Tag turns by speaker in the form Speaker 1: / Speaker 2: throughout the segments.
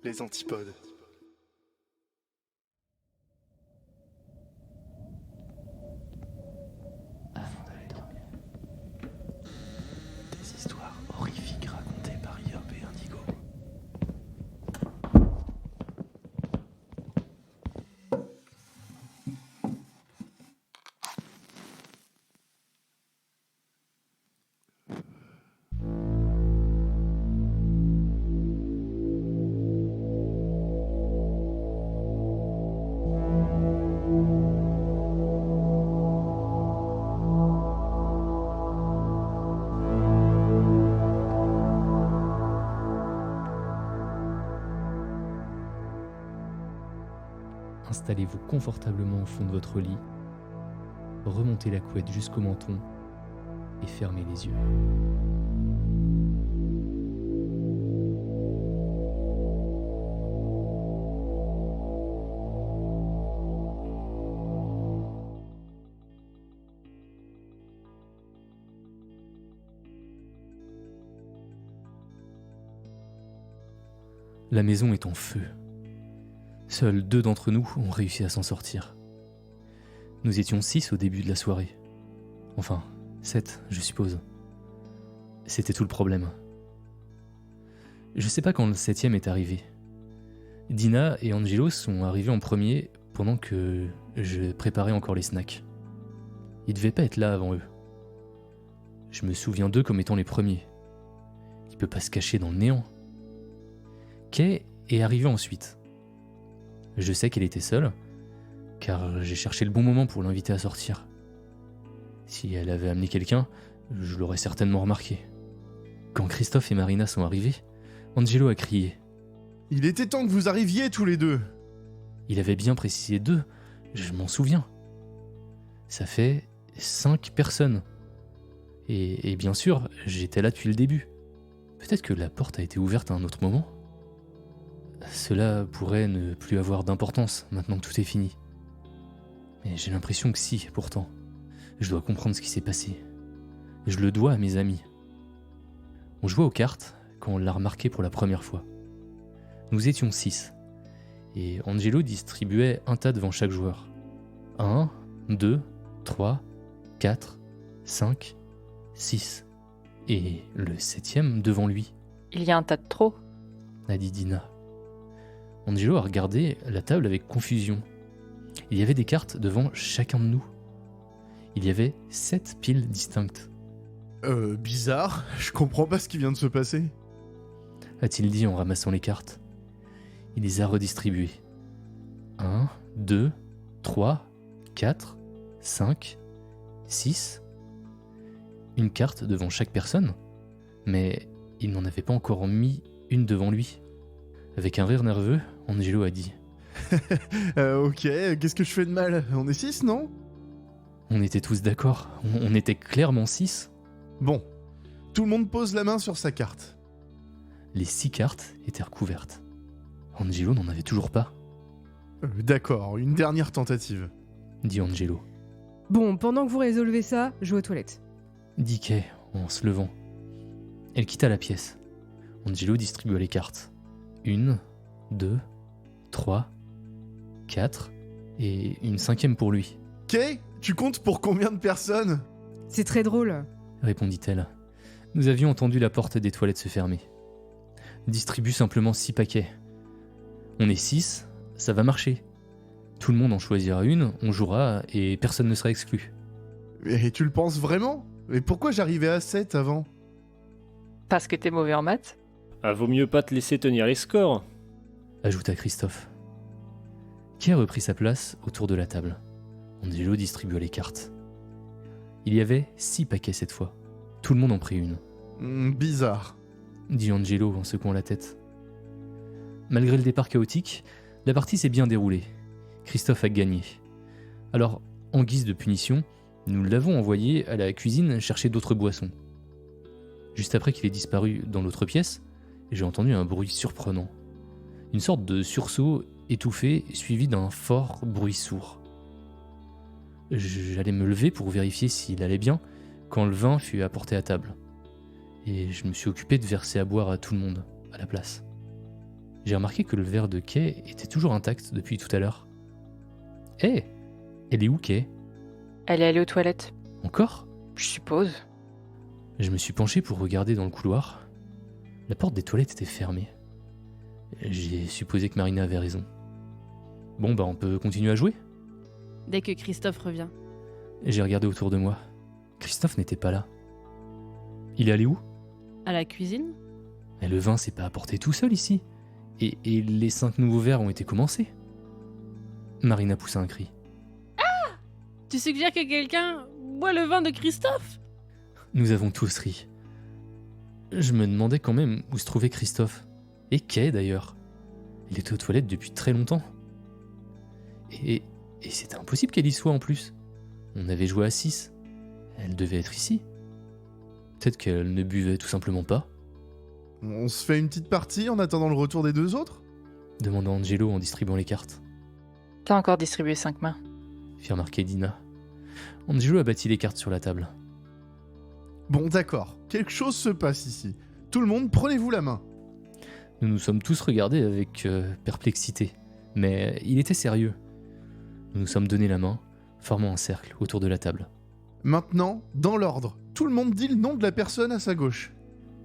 Speaker 1: les antipodes.
Speaker 2: Avant d'aller dormir. Des histoires horrifiques racontées par Yop et Indigo. Installez-vous confortablement au fond de votre lit, remontez la couette jusqu'au menton et fermez les yeux. La maison est en feu. Seuls 2 d'entre nous ont réussi à s'en sortir. Nous étions 6 au début de la soirée. Enfin, 7, je suppose. C'était tout le problème. Je sais pas quand le 7e est arrivé. Dina et Angelo sont arrivés en premier pendant que je préparais encore les snacks. Ils devaient pas être là avant eux. Je me souviens d'eux comme étant les premiers. Il peut pas se cacher dans le néant. Kay est arrivée ensuite. Je sais qu'elle était seule, car j'ai cherché le bon moment pour l'inviter à sortir. Si elle avait amené quelqu'un, je l'aurais certainement remarqué. Quand Christophe et Marina sont arrivés, Angelo a crié.
Speaker 1: « Il était temps que vous arriviez tous les deux !»
Speaker 2: Il avait bien précisé 2, je m'en souviens. Ça fait 5 personnes. Et bien sûr, j'étais là depuis le début. Peut-être que la porte a été ouverte à un autre moment. Cela pourrait ne plus avoir d'importance maintenant que tout est fini. Mais j'ai l'impression que si, pourtant. Je dois comprendre ce qui s'est passé. Je le dois à mes amis. On jouait aux cartes quand on l'a remarqué pour la première fois. Nous étions 6. Et Angelo distribuait un tas devant chaque joueur. 1, 2, 3, 4, 5, 6. Et le 7e devant lui.
Speaker 3: Il y a un tas de trop.
Speaker 2: A dit Dina. Angelo a regardé la table avec confusion. Il y avait des cartes devant chacun de nous. Il y avait 7 piles distinctes.
Speaker 1: Bizarre, je comprends pas ce qui vient de se passer.
Speaker 2: A-t-il dit en ramassant les cartes. Il les a redistribuées. 1, 2, 3, 4, 5, 6. Une carte devant chaque personne, mais il n'en avait pas encore mis une devant lui. Avec un rire nerveux, Angelo a dit
Speaker 1: Ok, qu'est-ce que je fais de mal? On est 6, non?
Speaker 2: On était tous d'accord, on était clairement 6.
Speaker 1: Bon, tout le monde pose la main sur sa carte.
Speaker 2: Les 6 cartes étaient recouvertes. Angelo n'en avait toujours pas,
Speaker 1: D'accord, une dernière tentative.
Speaker 2: dit Angelo.
Speaker 4: Bon, pendant que vous résolvez ça, je vais aux toilettes.
Speaker 2: Dit Kay en se levant. Elle quitta la pièce. Angelo distribua les cartes. 1, 2, 3, 4 et une 5e pour lui,
Speaker 1: Kay, tu comptes pour combien de personnes?
Speaker 4: C'est très drôle.
Speaker 2: répondit-elle. Nous avions entendu la porte des toilettes se fermer. Distribue simplement 6 paquets. On est 6, ça va marcher. Tout le monde en choisira une, on jouera et personne ne sera exclu.
Speaker 1: Et tu le penses vraiment? Mais pourquoi j'arrivais à 7 avant?
Speaker 3: Parce que t'es mauvais en maths.
Speaker 5: Ah, vaut mieux pas te laisser tenir les scores.
Speaker 2: Ajouta Christophe. Kay reprit sa place autour de la table. Angelo distribua les cartes. Il y avait 6 paquets cette fois. Tout le monde en prit une,
Speaker 1: Bizarre.
Speaker 2: dit Angelo en secouant la tête. Malgré le départ chaotique, la partie s'est bien déroulée. Christophe a gagné. Alors, en guise de punition, nous l'avons envoyé à la cuisine chercher d'autres boissons. Juste après qu'il ait disparu dans l'autre pièce, j'ai entendu un bruit surprenant. Une sorte de sursaut étouffé suivi d'un fort bruit sourd. J'allais me lever pour vérifier s'il allait bien quand le vin fut apporté à table. Et je me suis occupé de verser à boire à tout le monde, à la place. J'ai remarqué que le verre de Kay était toujours intact depuis tout à l'heure. Hé, elle est où Kay?
Speaker 3: Elle est allée aux toilettes.
Speaker 2: Encore?
Speaker 3: Je suppose.
Speaker 2: Je me suis penché pour regarder dans le couloir. La porte des toilettes était fermée. J'ai supposé que Marina avait raison. Bon, on peut continuer à jouer?
Speaker 6: Dès que Christophe revient.
Speaker 2: J'ai regardé autour de moi. Christophe n'était pas là. Il est allé où?
Speaker 6: À la cuisine?
Speaker 2: Mais le vin s'est pas apporté tout seul ici. Et les 5 nouveaux verres ont été commencés. Marina poussa un cri.
Speaker 6: Tu suggères que quelqu'un boit le vin de Christophe?
Speaker 2: Nous avons tous ri. Je me demandais quand même où se trouvait Christophe. Et Kay d'ailleurs. Il était aux toilettes depuis très longtemps. Et c'était impossible qu'elle y soit en plus. On avait joué à 6. Elle devait être ici. Peut-être qu'elle ne buvait tout simplement pas,
Speaker 1: On se fait une petite partie en attendant le retour des deux autres?
Speaker 2: demanda Angelo en distribuant les cartes.
Speaker 3: T'as encore distribué 5 mains.
Speaker 2: Fit remarquer Dina. Angelo a bâti les cartes sur la table.
Speaker 1: Bon, d'accord. Quelque chose se passe ici. Tout le monde, prenez-vous la main.
Speaker 2: Nous nous sommes tous regardés avec perplexité, mais il était sérieux. Nous nous sommes donné la main, formant un cercle autour de la table.
Speaker 1: Maintenant, dans l'ordre, tout le monde dit le nom de la personne à sa gauche.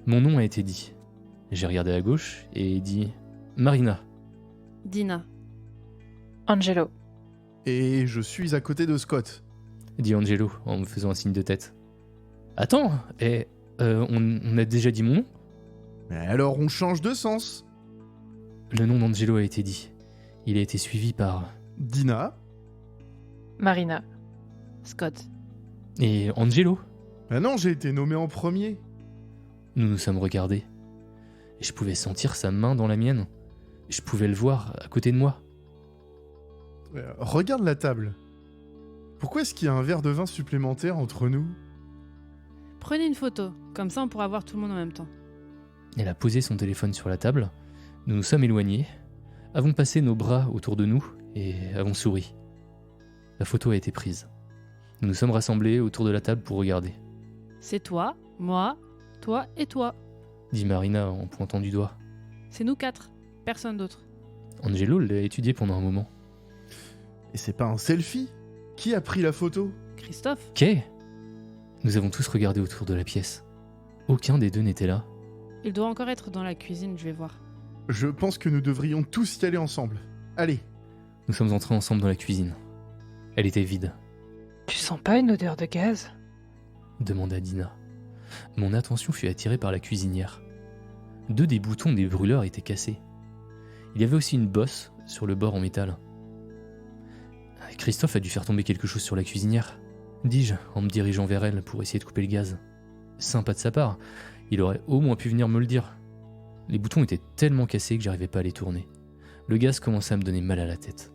Speaker 2: Mon nom a été dit. J'ai regardé à gauche et dit « Marina ».
Speaker 6: Dina.
Speaker 3: Angelo.
Speaker 1: Et je suis à côté de Scott.
Speaker 2: Dit Angelo en me faisant un signe de tête. « Attends, on a déjà dit mon nom ?»
Speaker 1: Mais alors on change de sens.
Speaker 2: Le nom d'Angelo a été dit. Il a été suivi par...
Speaker 1: Dina.
Speaker 3: Marina.
Speaker 6: Scott.
Speaker 2: Et Angelo.
Speaker 1: Ah non, j'ai été nommé en premier.
Speaker 2: Nous nous sommes regardés. Et je pouvais sentir sa main dans la mienne. Je pouvais le voir à côté de moi.
Speaker 1: Regarde la table. Pourquoi est-ce qu'il y a un verre de vin supplémentaire entre nous?
Speaker 6: Prenez une photo, comme ça on pourra voir tout le monde en même temps.
Speaker 2: Elle a posé son téléphone sur la table. Nous nous sommes éloignés, avons passé nos bras autour de nous et avons souri. La photo a été prise. Nous nous sommes rassemblés autour de la table pour regarder,
Speaker 6: C'est toi, moi, toi et toi.
Speaker 2: dit Marina en pointant du doigt.
Speaker 6: C'est nous 4, personne d'autre.
Speaker 2: Angelo l'a étudié pendant un moment.
Speaker 1: Et c'est pas un selfie? Qui a pris la photo?
Speaker 6: Christophe.
Speaker 2: Kay! Nous avons tous regardé autour de la pièce. Aucun des deux n'était là.
Speaker 6: Il doit encore être dans la cuisine, je vais voir.
Speaker 1: Je pense que nous devrions tous y aller ensemble. Allez.
Speaker 2: Nous sommes entrés ensemble dans la cuisine. Elle était vide,
Speaker 3: Tu sens pas une odeur de gaz?
Speaker 2: demanda Dina. Mon attention fut attirée par la cuisinière. 2 des boutons des brûleurs étaient cassés. Il y avait aussi une bosse sur le bord en métal. Christophe a dû faire tomber quelque chose sur la cuisinière, dis-je en me dirigeant vers elle pour essayer de couper le gaz. Sympa de sa part, il aurait au moins pu venir me le dire. Les boutons étaient tellement cassés que j'arrivais pas à les tourner. Le gaz commençait à me donner mal à la tête.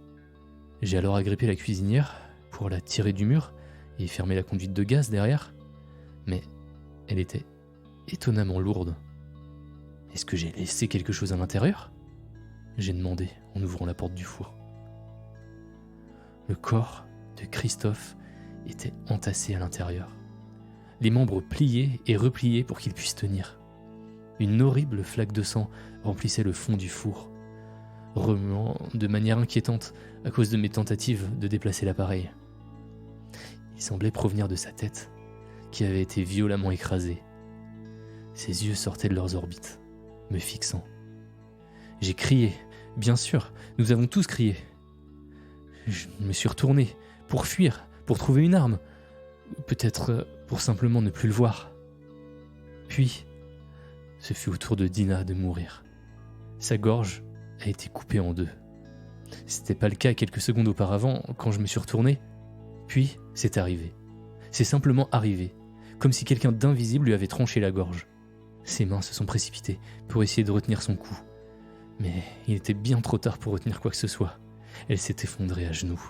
Speaker 2: J'ai alors agrippé la cuisinière pour la tirer du mur et fermer la conduite de gaz derrière, mais elle était étonnamment lourde. Est-ce que j'ai laissé quelque chose à l'intérieur? J'ai demandé en ouvrant la porte du four. Le corps de Christophe était entassé à l'intérieur. Les membres pliés et repliés pour qu'il puisse tenir. Une horrible flaque de sang remplissait le fond du four, remuant de manière inquiétante à cause de mes tentatives de déplacer l'appareil. Il semblait provenir de sa tête, qui avait été violemment écrasée. Ses yeux sortaient de leurs orbites, me fixant. J'ai crié, bien sûr, nous avons tous crié. Je me suis retourné pour fuir, pour trouver une arme, peut-être pour simplement ne plus le voir. Puis, ce fut au tour de Dina de mourir. Sa gorge a été coupée en 2. C'était pas le cas quelques secondes auparavant quand je me suis retourné. Puis, c'est arrivé. C'est simplement arrivé, comme si quelqu'un d'invisible lui avait tranché la gorge. Ses mains se sont précipitées pour essayer de retenir son cou. Mais il était bien trop tard pour retenir quoi que ce soit. Elle s'est effondrée à genoux.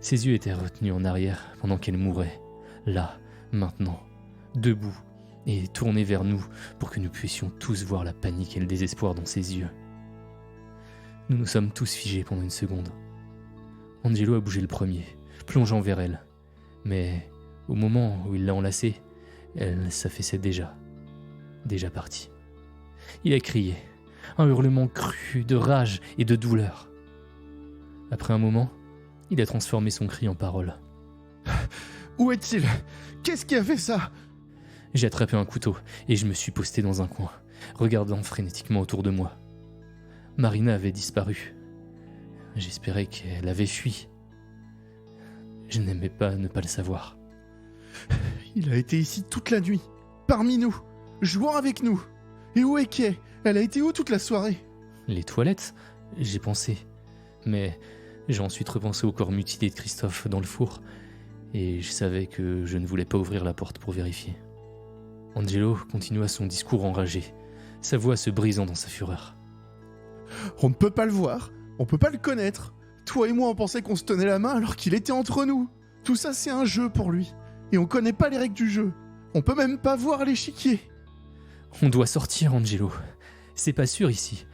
Speaker 2: Ses yeux étaient retenus en arrière pendant qu'elle mourait. Là, maintenant, debout, et tournée vers nous pour que nous puissions tous voir la panique et le désespoir dans ses yeux. Nous nous sommes tous figés pendant une seconde. Angelo a bougé le premier, plongeant vers elle. Mais au moment où il l'a enlacée, elle s'affaissait déjà partie. Il a crié, Un hurlement cru de rage et de douleur. Après un moment, il a transformé son cri en parole.
Speaker 1: Où est-il? Qu'est-ce qui a fait ça?
Speaker 2: J'ai attrapé un couteau et je me suis posté dans un coin, regardant frénétiquement autour de moi. Marina avait disparu. J'espérais qu'elle avait fui. Je n'aimais pas ne pas le savoir.
Speaker 1: Il a été ici toute la nuit, parmi nous, jouant avec nous. Et où est Kay? Elle a été où toute la soirée?
Speaker 2: Les toilettes, j'ai pensé. Mais j'ai ensuite repensé au corps mutilé de Christophe dans le four, et je savais que je ne voulais pas ouvrir la porte pour vérifier. Angelo continua son discours enragé, sa voix se brisant dans sa fureur.
Speaker 1: On ne peut pas le voir, on peut pas le connaître. Toi et moi on pensait qu'on se tenait la main alors qu'il était entre nous. Tout ça c'est un jeu pour lui. Et on connaît pas les règles du jeu. On peut même pas voir l'échiquier.
Speaker 2: On doit sortir, Angelo. C'est pas sûr ici.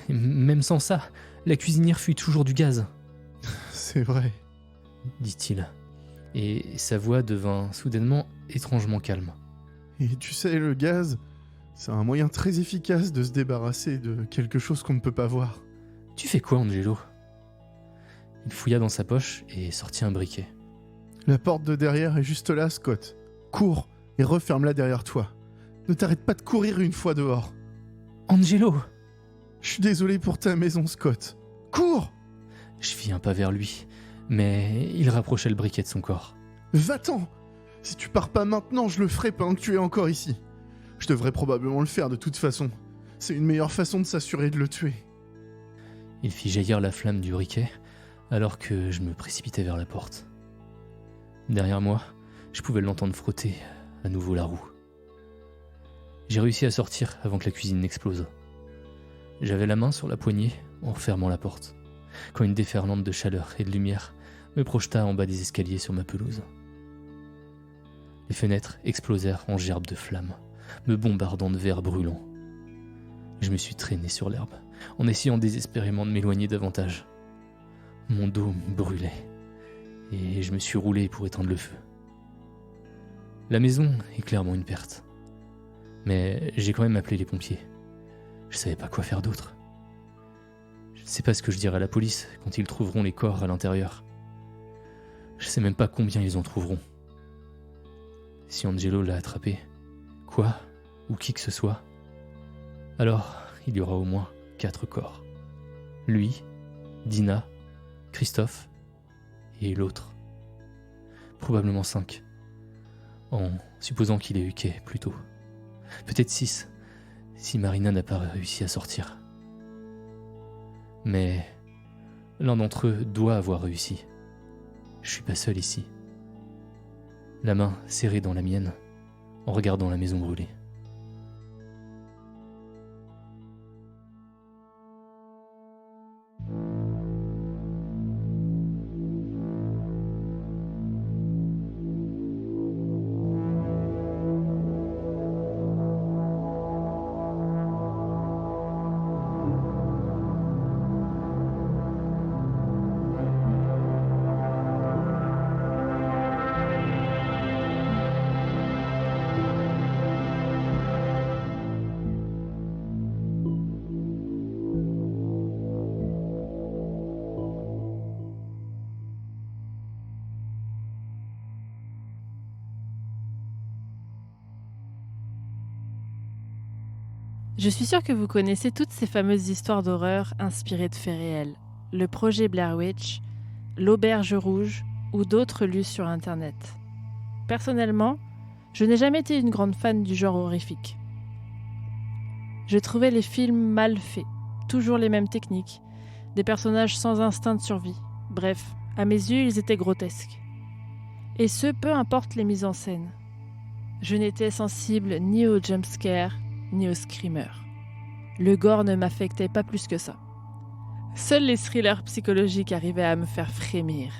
Speaker 2: Même sans ça, la cuisinière fuit toujours du gaz.
Speaker 1: C'est vrai.
Speaker 2: Dit-il. Et sa voix devint soudainement étrangement calme.
Speaker 1: Et tu sais, le gaz, c'est un moyen très efficace de se débarrasser de quelque chose qu'on ne peut pas voir.
Speaker 2: Tu fais quoi, Angelo? Il fouilla dans sa poche et sortit un briquet.
Speaker 1: La porte de derrière est juste là, Scott. Cours et referme-la derrière toi. Ne t'arrête pas de courir une fois dehors.
Speaker 2: Angelo!
Speaker 1: Je suis désolé pour ta maison, Scott. Cours!
Speaker 2: Je fis un pas vers lui, mais il rapprochait le briquet de son corps.
Speaker 1: Va-t'en! Si tu pars pas maintenant, je le ferai pendant que tu es encore ici. Je devrais probablement le faire de toute façon. C'est une meilleure façon de s'assurer de le tuer.
Speaker 2: Il fit jaillir la flamme du briquet, alors que je me précipitais vers la porte. Derrière moi, je pouvais l'entendre frotter à nouveau la roue. J'ai réussi à sortir avant que la cuisine n'explose. J'avais la main sur la poignée en refermant la porte, quand une déferlante de chaleur et de lumière me projeta en bas des escaliers sur ma pelouse. Les fenêtres explosèrent en gerbes de flammes, me bombardant de verres brûlants. Je me suis traîné sur l'herbe, en essayant désespérément de m'éloigner davantage. Mon dos me brûlait, et je me suis roulé pour éteindre le feu. La maison est clairement une perte, mais j'ai quand même appelé les pompiers. Je savais pas quoi faire d'autre. Je ne sais pas ce que je dirai à la police quand ils trouveront les corps à l'intérieur. Je sais même pas combien ils en trouveront. Si Angelo l'a attrapé, quoi, ou qui que ce soit, alors il y aura au moins 4 corps. Lui, Dina, Christophe et l'autre. Probablement 5. En supposant qu'il ait eu Kay plus tôt. Peut-être 6, si Marina n'a pas réussi à sortir. Mais l'un d'entre eux doit avoir réussi. Je suis pas seul ici. La main serrée dans la mienne, en regardant la maison brûler.
Speaker 6: Je suis sûre que vous connaissez toutes ces fameuses histoires d'horreur inspirées de faits réels. Le projet Blair Witch, l'Auberge Rouge ou d'autres lus sur Internet. Personnellement, je n'ai jamais été une grande fan du genre horrifique. Je trouvais les films mal faits, toujours les mêmes techniques, des personnages sans instinct de survie. Bref, à mes yeux, ils étaient grotesques. Et ce, peu importe les mises en scène. Je n'étais sensible ni aux jumpscares, ni aux screamers. Le gore ne m'affectait pas plus que ça. Seuls les thrillers psychologiques arrivaient à me faire frémir.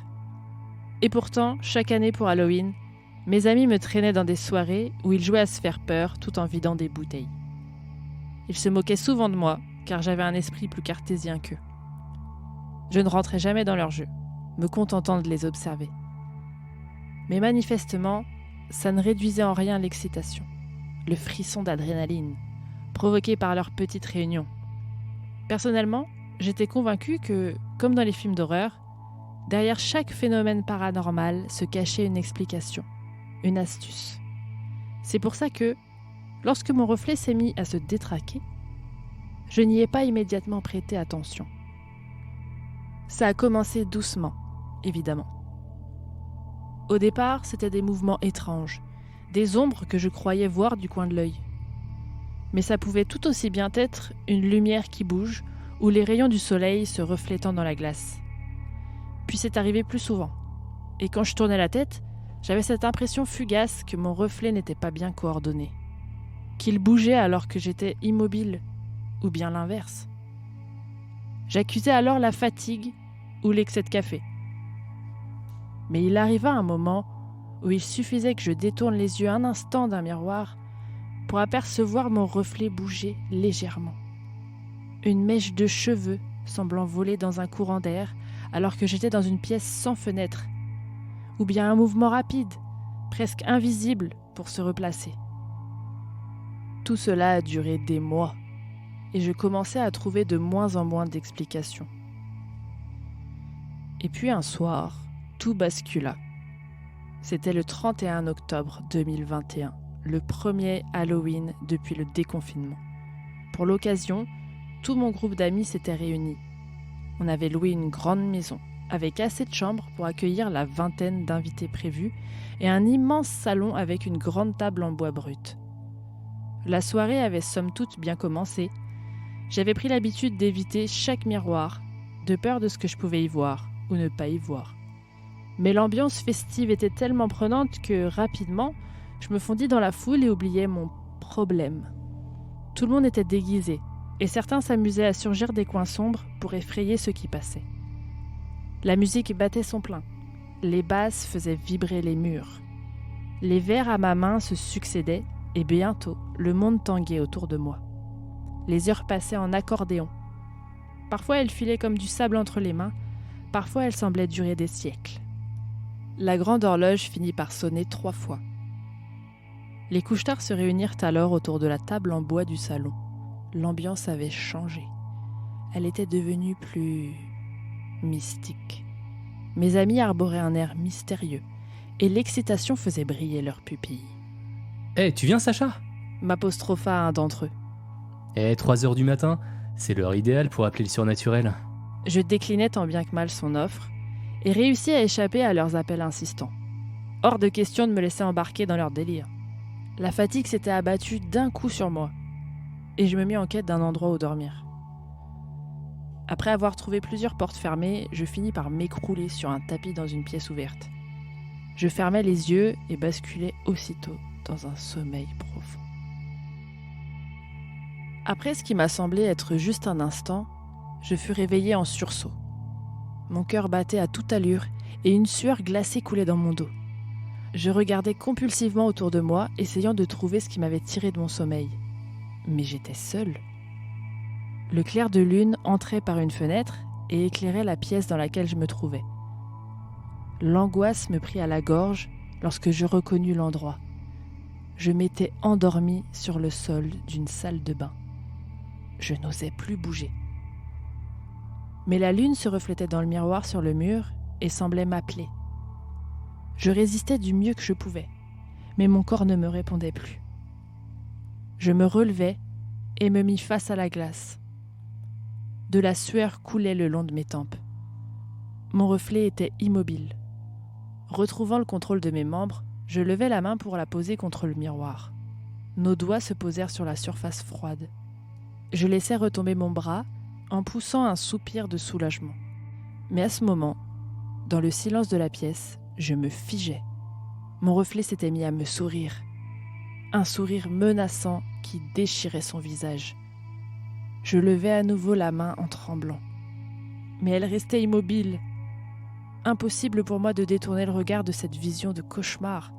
Speaker 6: Et pourtant, chaque année pour Halloween, mes amis me traînaient dans des soirées où ils jouaient à se faire peur tout en vidant des bouteilles. Ils se moquaient souvent de moi, car j'avais un esprit plus cartésien qu'eux. Je ne rentrais jamais dans leur jeu, me contentant de les observer. Mais manifestement, ça ne réduisait en rien l'excitation, le frisson d'adrénaline, provoqué par leur petite réunion, Personnellement, j'étais convaincue que, comme dans les films d'horreur, derrière chaque phénomène paranormal se cachait une explication, une astuce. C'est pour ça que, lorsque mon reflet s'est mis à se détraquer, je n'y ai pas immédiatement prêté attention. Ça a commencé doucement, évidemment. Au départ, c'était des mouvements étranges, des ombres que je croyais voir du coin de l'œil. Mais ça pouvait tout aussi bien être une lumière qui bouge ou les rayons du soleil se reflétant dans la glace. Puis c'est arrivé plus souvent. Et quand je tournais la tête, j'avais cette impression fugace que mon reflet n'était pas bien coordonné. Qu'il bougeait alors que j'étais immobile, ou bien l'inverse. J'accusais alors la fatigue ou l'excès de café. Mais il arriva un moment où il suffisait que je détourne les yeux un instant d'un miroir pour apercevoir mon reflet bouger légèrement. Une mèche de cheveux semblant voler dans un courant d'air alors que j'étais dans une pièce sans fenêtre, ou bien un mouvement rapide, presque invisible, pour se replacer. Tout cela a duré des mois, et je commençais à trouver de moins en moins d'explications. Et puis un soir, tout bascula. C'était le 31 octobre 2021, le premier Halloween depuis le déconfinement. Pour l'occasion, tout mon groupe d'amis s'était réuni. On avait loué une grande maison, avec assez de chambres pour accueillir la vingtaine d'invités prévus, et un immense salon avec une grande table en bois brut. La soirée avait somme toute bien commencé. J'avais pris l'habitude d'éviter chaque miroir, de peur de ce que je pouvais y voir ou ne pas y voir. Mais l'ambiance festive était tellement prenante que, rapidement, je me fondis dans la foule et oubliais mon problème. Tout le monde était déguisé, et certains s'amusaient à surgir des coins sombres pour effrayer ceux qui passaient. La musique battait son plein. Les basses faisaient vibrer les murs. Les verres à ma main se succédaient, et bientôt, le monde tanguait autour de moi. Les heures passaient en accordéon. Parfois, elles filaient comme du sable entre les mains, parfois, elles semblaient durer des siècles. La grande horloge finit par sonner 3 fois. Les couche-tards se réunirent alors autour de la table en bois du salon. L'ambiance avait changé. Elle était devenue plus mystique. Mes amis arboraient un air mystérieux, et l'excitation faisait briller leurs pupilles.
Speaker 2: « Hé, tu viens, Sacha ?»
Speaker 6: m'apostropha un d'entre eux.
Speaker 2: « 3h du matin, c'est l'heure idéale pour appeler le surnaturel. »
Speaker 6: Je déclinai tant bien que mal son offre, et réussis à échapper à leurs appels insistants. Hors de question de me laisser embarquer dans leur délire. La fatigue s'était abattue d'un coup sur moi, et je me mis en quête d'un endroit où dormir. Après avoir trouvé plusieurs portes fermées, je finis par m'écrouler sur un tapis dans une pièce ouverte. Je fermai les yeux et basculai aussitôt dans un sommeil profond. Après ce qui m'a semblé être juste un instant, je fus réveillé en sursaut. Mon cœur battait à toute allure et une sueur glacée coulait dans mon dos. Je regardais compulsivement autour de moi, essayant de trouver ce qui m'avait tiré de mon sommeil. Mais j'étais seule. Le clair de lune entrait par une fenêtre et éclairait la pièce dans laquelle je me trouvais. L'angoisse me prit à la gorge lorsque je reconnus l'endroit. Je m'étais endormie sur le sol d'une salle de bain. Je n'osais plus bouger. Mais la lune se reflétait dans le miroir sur le mur et semblait m'appeler. Je résistais du mieux que je pouvais, mais mon corps ne me répondait plus. Je me relevai et me mis face à la glace. De la sueur coulait le long de mes tempes. Mon reflet était immobile. Retrouvant le contrôle de mes membres, je levai la main pour la poser contre le miroir. Nos doigts se posèrent sur la surface froide. Je laissai retomber mon bras en poussant un soupir de soulagement. Mais à ce moment, dans le silence de la pièce, je me figeais. Mon reflet s'était mis à me sourire. Un sourire menaçant qui déchirait son visage. Je levai à nouveau la main en tremblant. Mais elle restait immobile. Impossible pour moi de détourner le regard de cette vision de cauchemar.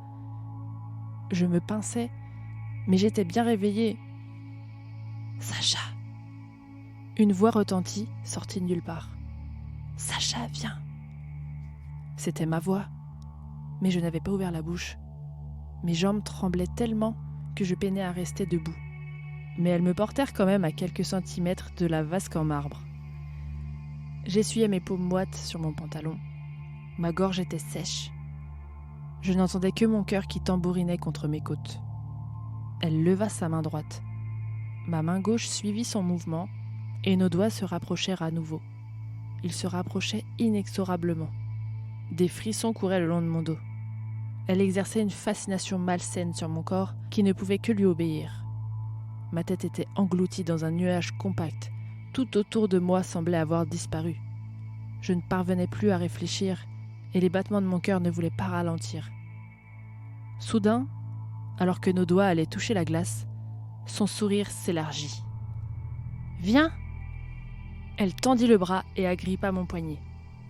Speaker 6: Je me pinçais, mais j'étais bien réveillée. « Sacha !» Une voix retentit, sortie de nulle part. « Sacha, viens !» C'était ma voix, mais je n'avais pas ouvert la bouche. Mes jambes tremblaient tellement que je peinais à rester debout. mais elles me portèrent quand même à quelques centimètres de la vasque en marbre. J'essuyais mes paumes moites sur mon pantalon. Ma gorge était sèche. Je n'entendais que mon cœur qui tambourinait contre mes côtes. Elle leva sa main droite. Ma main gauche suivit son mouvement et nos doigts se rapprochèrent à nouveau. Ils se rapprochaient inexorablement. Des frissons couraient le long de mon dos. Elle exerçait une fascination malsaine sur mon corps qui ne pouvait que lui obéir. Ma tête était engloutie dans un nuage compact. Tout autour de moi semblait avoir disparu. Je ne parvenais plus à réfléchir et les battements de mon cœur ne voulaient pas ralentir. Soudain, alors que nos doigts allaient toucher la glace, son sourire s'élargit. « Viens !» Elle tendit le bras et agrippa mon poignet.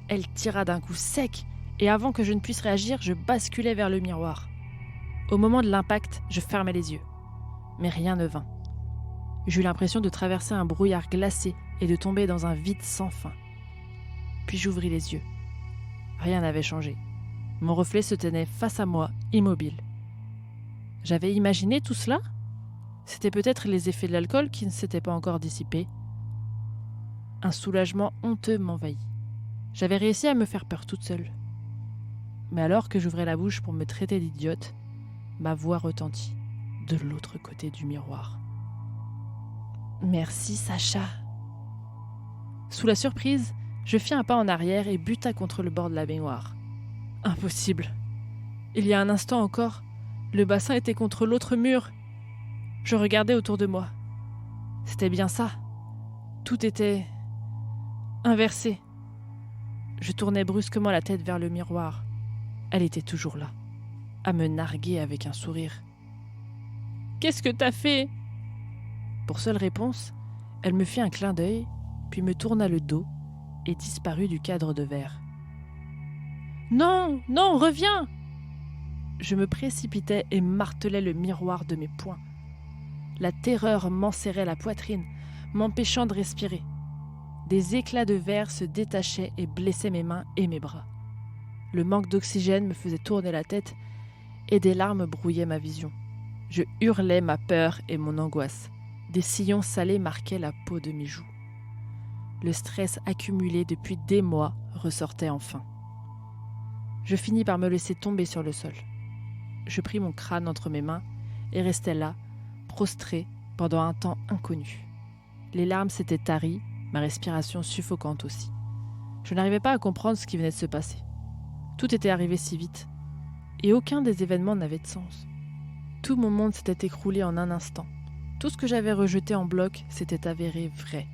Speaker 6: Elle tira d'un coup sec et avant que je ne puisse réagir, je basculai vers le miroir. Au moment de l'impact, je fermai les yeux. Mais rien ne vint. J'eus l'impression de traverser un brouillard glacé et de tomber dans un vide sans fin. Puis j'ouvris les yeux. Rien n'avait changé. Mon reflet se tenait face à moi, immobile. J'avais imaginé tout cela ? C'était peut-être les effets de l'alcool qui ne s'étaient pas encore dissipés. Un soulagement honteux m'envahit. J'avais réussi à me faire peur toute seule. Mais alors que j'ouvrais la bouche pour me traiter d'idiote, ma voix retentit de l'autre côté du miroir. « Merci, Sacha !» Sous la surprise, je fis un pas en arrière et buta contre le bord de la baignoire. Impossible. Il y a un instant encore, le bassin était contre l'autre mur. Je regardais autour de moi. C'était bien ça. Tout était inversé. Je tournai brusquement la tête vers le miroir. Elle était toujours là, à me narguer avec un sourire. « Qu'est-ce que t'as fait ?» Pour seule réponse, elle me fit un clin d'œil, puis me tourna le dos et disparut du cadre de verre. « Non, non, reviens !» Je me précipitais et martelais le miroir de mes poings. La terreur m'enserrait la poitrine, m'empêchant de respirer. Des éclats de verre se détachaient et blessaient mes mains et mes bras. Le manque d'oxygène me faisait tourner la tête et des larmes brouillaient ma vision. Je hurlais ma peur et mon angoisse. Des sillons salés marquaient la peau de mes joues. Le stress accumulé depuis des mois ressortait enfin. Je finis par me laisser tomber sur le sol. Je pris mon crâne entre mes mains et restai là, prostré pendant un temps inconnu. Les larmes s'étaient taries, ma respiration suffocante aussi. Je n'arrivais pas à comprendre ce qui venait de se passer. Tout était arrivé si vite, et aucun des événements n'avait de sens. Tout mon monde s'était écroulé en un instant. Tout ce que j'avais rejeté en bloc s'était avéré vrai.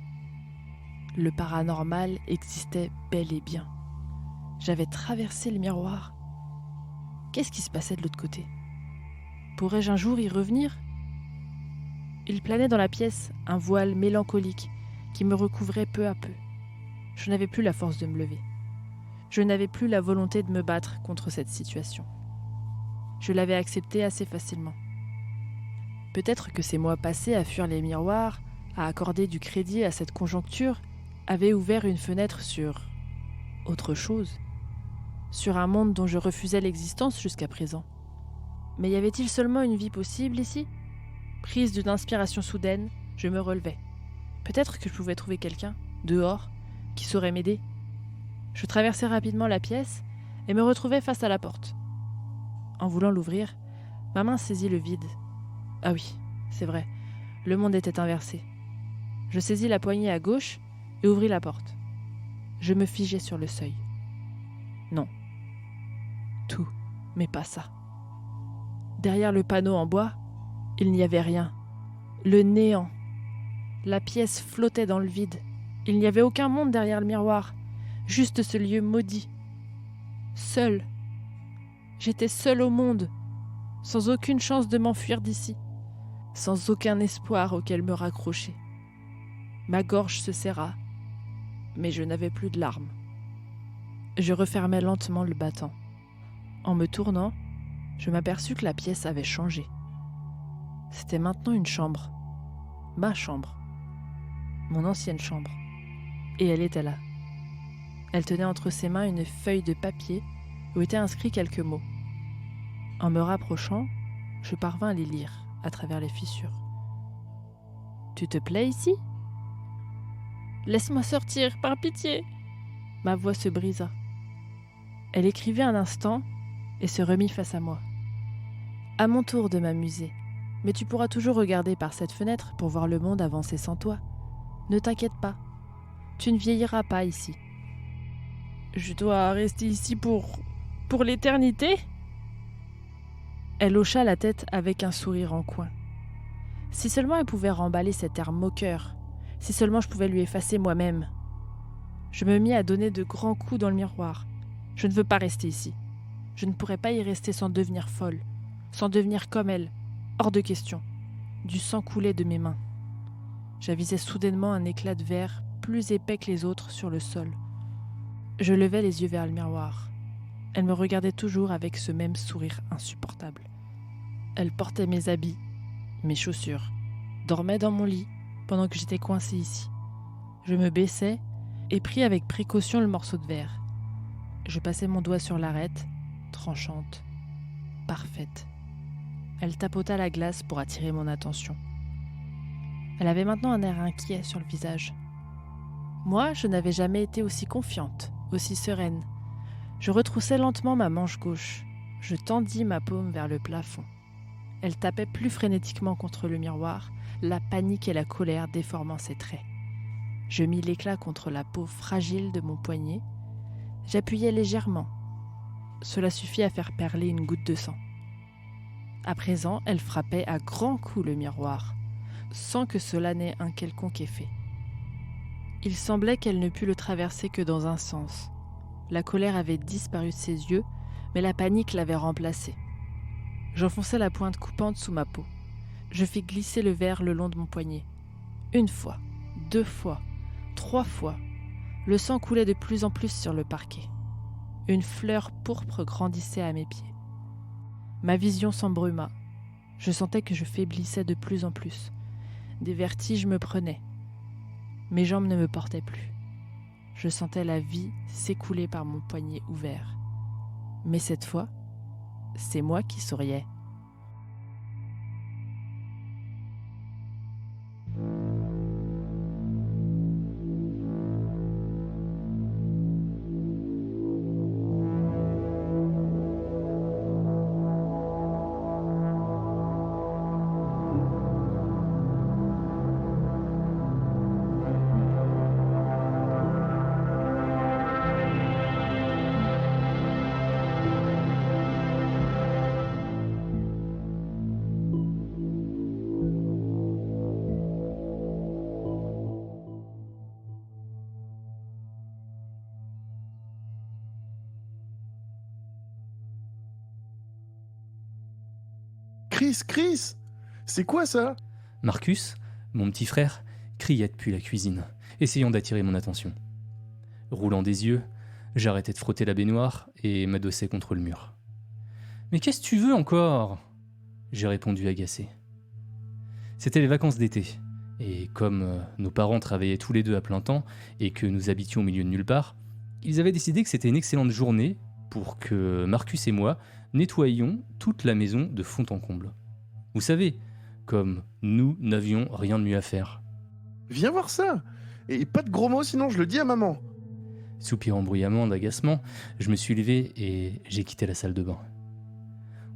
Speaker 6: Le paranormal existait bel et bien. J'avais traversé le miroir. Qu'est-ce qui se passait de l'autre côté ? Pourrais-je un jour y revenir ? Il planait dans la pièce un voile mélancolique qui me recouvrait peu à peu. Je n'avais plus la force de me lever. Je n'avais plus la volonté de me battre contre cette situation. Je l'avais acceptée assez facilement. Peut-être que ces mois passés à fuir les miroirs, à accorder du crédit à cette conjoncture, avaient ouvert une fenêtre sur autre chose, sur un monde dont je refusais l'existence jusqu'à présent. Mais y avait-il seulement une vie possible ici ? Prise d'une inspiration soudaine, je me relevai. Peut-être que je pouvais trouver quelqu'un, dehors, qui saurait m'aider. Je traversai rapidement la pièce et me retrouvai face à la porte. En voulant l'ouvrir, ma main saisit le vide. Ah oui, c'est vrai, le monde était inversé. Je saisis la poignée à gauche et ouvris la porte. Je me figeai sur le seuil. Non. Tout, mais pas ça. Derrière le panneau en bois, il n'y avait rien. Le néant. La pièce flottait dans le vide. Il n'y avait aucun monde derrière le miroir. Juste ce lieu maudit. Seul. J'étais seul au monde, sans aucune chance de m'enfuir d'ici, sans aucun espoir auquel me raccrocher. Ma gorge se serra, mais je n'avais plus de larmes. Je refermai lentement le battant. En me tournant, je m'aperçus que la pièce avait changé. C'était maintenant une chambre. Ma chambre. Mon ancienne chambre. Et elle était là. Elle tenait entre ses mains une feuille de papier où étaient inscrits quelques mots. En me rapprochant, je parvins à les lire à travers les fissures. Tu te plais ici ? Laisse-moi sortir, par pitié !» Ma voix se brisa. Elle écrivit un instant et se remit face à moi. « À mon tour de m'amuser. Mais tu pourras toujours regarder par cette fenêtre pour voir le monde avancer sans toi. Ne t'inquiète pas. Tu ne vieilliras pas ici. » « Je dois rester ici pour l'éternité ?» Elle hocha la tête avec un sourire en coin. Si seulement elle pouvait remballer cet air moqueur, si seulement je pouvais lui effacer moi-même. Je me mis à donner de grands coups dans le miroir. Je ne veux pas rester ici. Je ne pourrais pas y rester sans devenir folle, sans devenir comme elle. Hors de question. Du sang coulait de mes mains. J'avisai soudainement un éclat de verre plus épais que les autres sur le sol. Je levai les yeux vers le miroir. Elle me regardait toujours avec ce même sourire insupportable. Elle portait mes habits, mes chaussures, dormait dans mon lit pendant que j'étais coincée ici. Je me baissai et pris avec précaution le morceau de verre. Je passai mon doigt sur l'arête, tranchante, parfaite. Elle tapota la glace pour attirer mon attention. Elle avait maintenant un air inquiet sur le visage. Moi, je n'avais jamais été aussi confiante, aussi sereine. Je retroussai lentement ma manche gauche. Je tendis ma paume vers le plafond. Elle tapait plus frénétiquement contre le miroir, la panique et la colère déformant ses traits. Je mis l'éclat contre la peau fragile de mon poignet. J'appuyai légèrement. Cela suffit à faire perler une goutte de sang. À présent, elle frappait à grands coups le miroir, sans que cela n'ait un quelconque effet. Il semblait qu'elle ne pût le traverser que dans un sens. La colère avait disparu de ses yeux, mais la panique l'avait remplacée. J'enfonçai la pointe coupante sous ma peau. Je fis glisser le verre le long de mon poignet. 1 fois, 2 fois, 3 fois. Le sang coulait de plus en plus sur le parquet. Une fleur pourpre grandissait à mes pieds. Ma vision s'embruma. Je sentais que je faiblissais de plus en plus. Des vertiges me prenaient. Mes jambes ne me portaient plus. Je sentais la vie s'écouler par mon poignet ouvert. Mais cette fois, c'est moi qui souriais.
Speaker 1: Chris, c'est quoi ça ?
Speaker 2: Marcus, mon petit frère, criait depuis la cuisine, essayant d'attirer mon attention. Roulant des yeux, j'arrêtai de frotter la baignoire et m'adossai contre le mur. « Mais qu'est-ce que tu veux encore ?» j'ai répondu agacé. C'était les vacances d'été, et comme nos parents travaillaient tous les deux à plein temps et que nous habitions au milieu de nulle part, ils avaient décidé que c'était une excellente journée pour que Marcus et moi nettoyions toute la maison de fond en comble. Vous savez, comme nous n'avions rien de mieux à faire.
Speaker 1: Viens voir ça. Et pas de gros mots, sinon je le dis à maman.
Speaker 2: Soupirant bruyamment d'agacement, je me suis levé et j'ai quitté la salle de bain.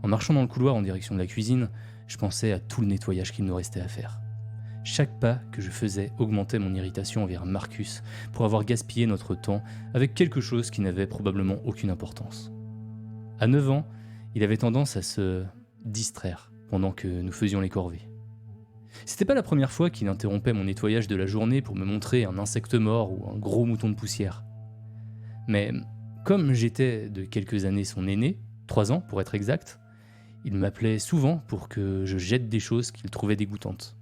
Speaker 2: En marchant dans le couloir en direction de la cuisine, je pensais à tout le nettoyage qu'il nous restait à faire. Chaque pas que je faisais augmentait mon irritation envers Marcus pour avoir gaspillé notre temps avec quelque chose qui n'avait probablement aucune importance. À 9 ans, il avait tendance à se distraire pendant que nous faisions les corvées. C'était pas la première fois qu'il interrompait mon nettoyage de la journée pour me montrer un insecte mort ou un gros mouton de poussière. Mais comme j'étais de quelques années son aîné, 3 ans pour être exact, il m'appelait souvent pour que je jette des choses qu'il trouvait dégoûtantes.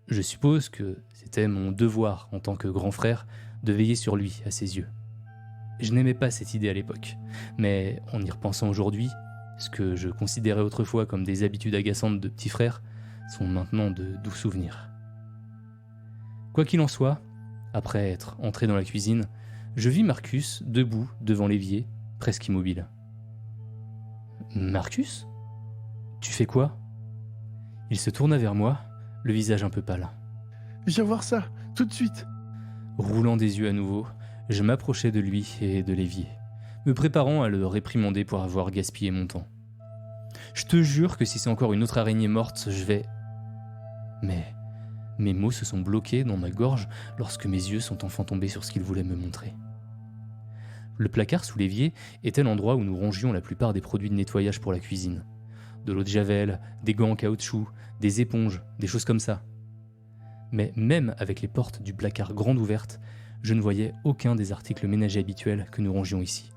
Speaker 2: Je suppose que c'était mon devoir en tant que grand frère de veiller sur lui à ses yeux. Je n'aimais pas cette idée à l'époque, mais en y repensant aujourd'hui, ce que je considérais autrefois comme des habitudes agaçantes de petit frère sont maintenant de doux souvenirs. Quoi qu'il en soit, après être entré dans la cuisine, je vis Marcus debout devant l'évier, presque immobile. « Marcus ? Tu fais quoi ?» Il se tourna vers moi, le visage un peu pâle.
Speaker 1: Viens voir ça, tout de suite.
Speaker 2: Roulant des yeux à nouveau, je m'approchais de lui et de l'évier, me préparant à le réprimander pour avoir gaspillé mon temps. Je te jure que si c'est encore une autre araignée morte, je vais... Mais mes mots se sont bloqués dans ma gorge lorsque mes yeux sont enfin tombés sur ce qu'il voulait me montrer. Le placard sous l'évier était l'endroit où nous rangions la plupart des produits de nettoyage pour la cuisine. De l'eau de javel, des gants en caoutchouc, des éponges, des choses comme ça. Mais même avec les portes du placard grandes ouvertes, je ne voyais aucun des articles ménagers habituels que nous rangions ici.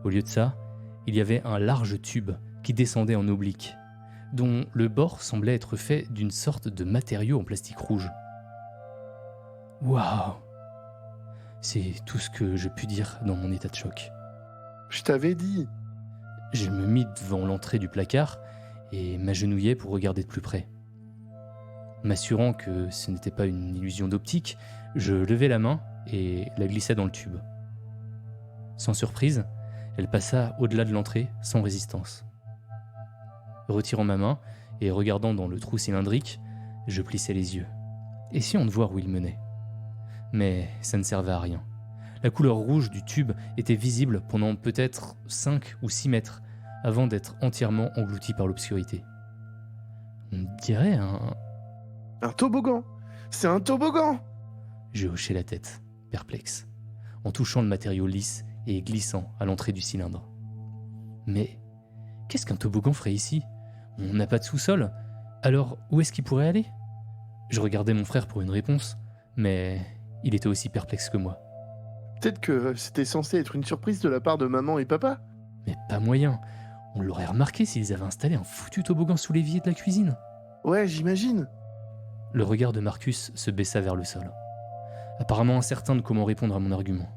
Speaker 2: Au lieu de ça, il y avait un large tube qui descendait en oblique, dont le bord semblait être fait d'une sorte de matériau en plastique rouge. Waouh! C'est tout ce que je pus dire dans mon état de choc.
Speaker 1: Je t'avais dit.
Speaker 2: Je me mis devant l'entrée du placard et m'agenouillai pour regarder de plus près. M'assurant que ce n'était pas une illusion d'optique, je levai la main et la glissai dans le tube. Sans surprise, elle passa au-delà de l'entrée sans résistance. Retirant ma main et regardant dans le trou cylindrique, je plissai les yeux, essayant de voir où il menait. Mais ça ne servait à rien. La couleur rouge du tube était visible pendant peut-être 5 ou 6 mètres avant d'être entièrement englouti par l'obscurité. On dirait
Speaker 1: Un toboggan. C'est un toboggan.
Speaker 2: Je hochai la tête, perplexe, en touchant le matériau lisse et glissant à l'entrée du cylindre. Mais qu'est-ce qu'un toboggan ferait ici? On n'a pas de sous-sol, alors où est-ce qu'il pourrait aller? Je regardais mon frère pour une réponse, mais il était aussi perplexe que moi.
Speaker 1: Peut-être que c'était censé être une surprise de la part de maman et papa.
Speaker 2: Mais pas moyen, on l'aurait remarqué s'ils avaient installé un foutu toboggan sous l'évier de la cuisine.
Speaker 1: Ouais, j'imagine.
Speaker 2: Le regard de Marcus se baissa vers le sol, apparemment incertain de comment répondre à mon argument.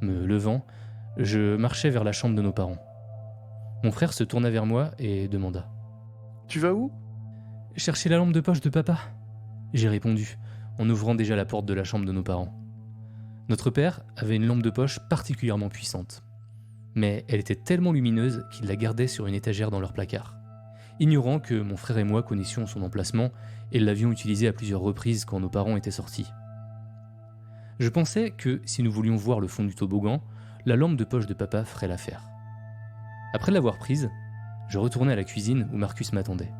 Speaker 2: Me levant, je marchais vers la chambre de nos parents. Mon frère se tourna vers moi et demanda:
Speaker 1: Tu vas où?
Speaker 2: Chercher la lampe de poche de papa. J'ai répondu, en ouvrant déjà la porte de la chambre de nos parents. Notre père avait une lampe de poche particulièrement puissante, mais elle était tellement lumineuse qu'il la gardait sur une étagère dans leur placard, ignorant que mon frère et moi connaissions son emplacement et l'avions utilisé à plusieurs reprises quand nos parents étaient sortis. Je pensais que si nous voulions voir le fond du toboggan, la lampe de poche de papa ferait l'affaire. Après l'avoir prise, je retournai à la cuisine où Marcus m'attendait.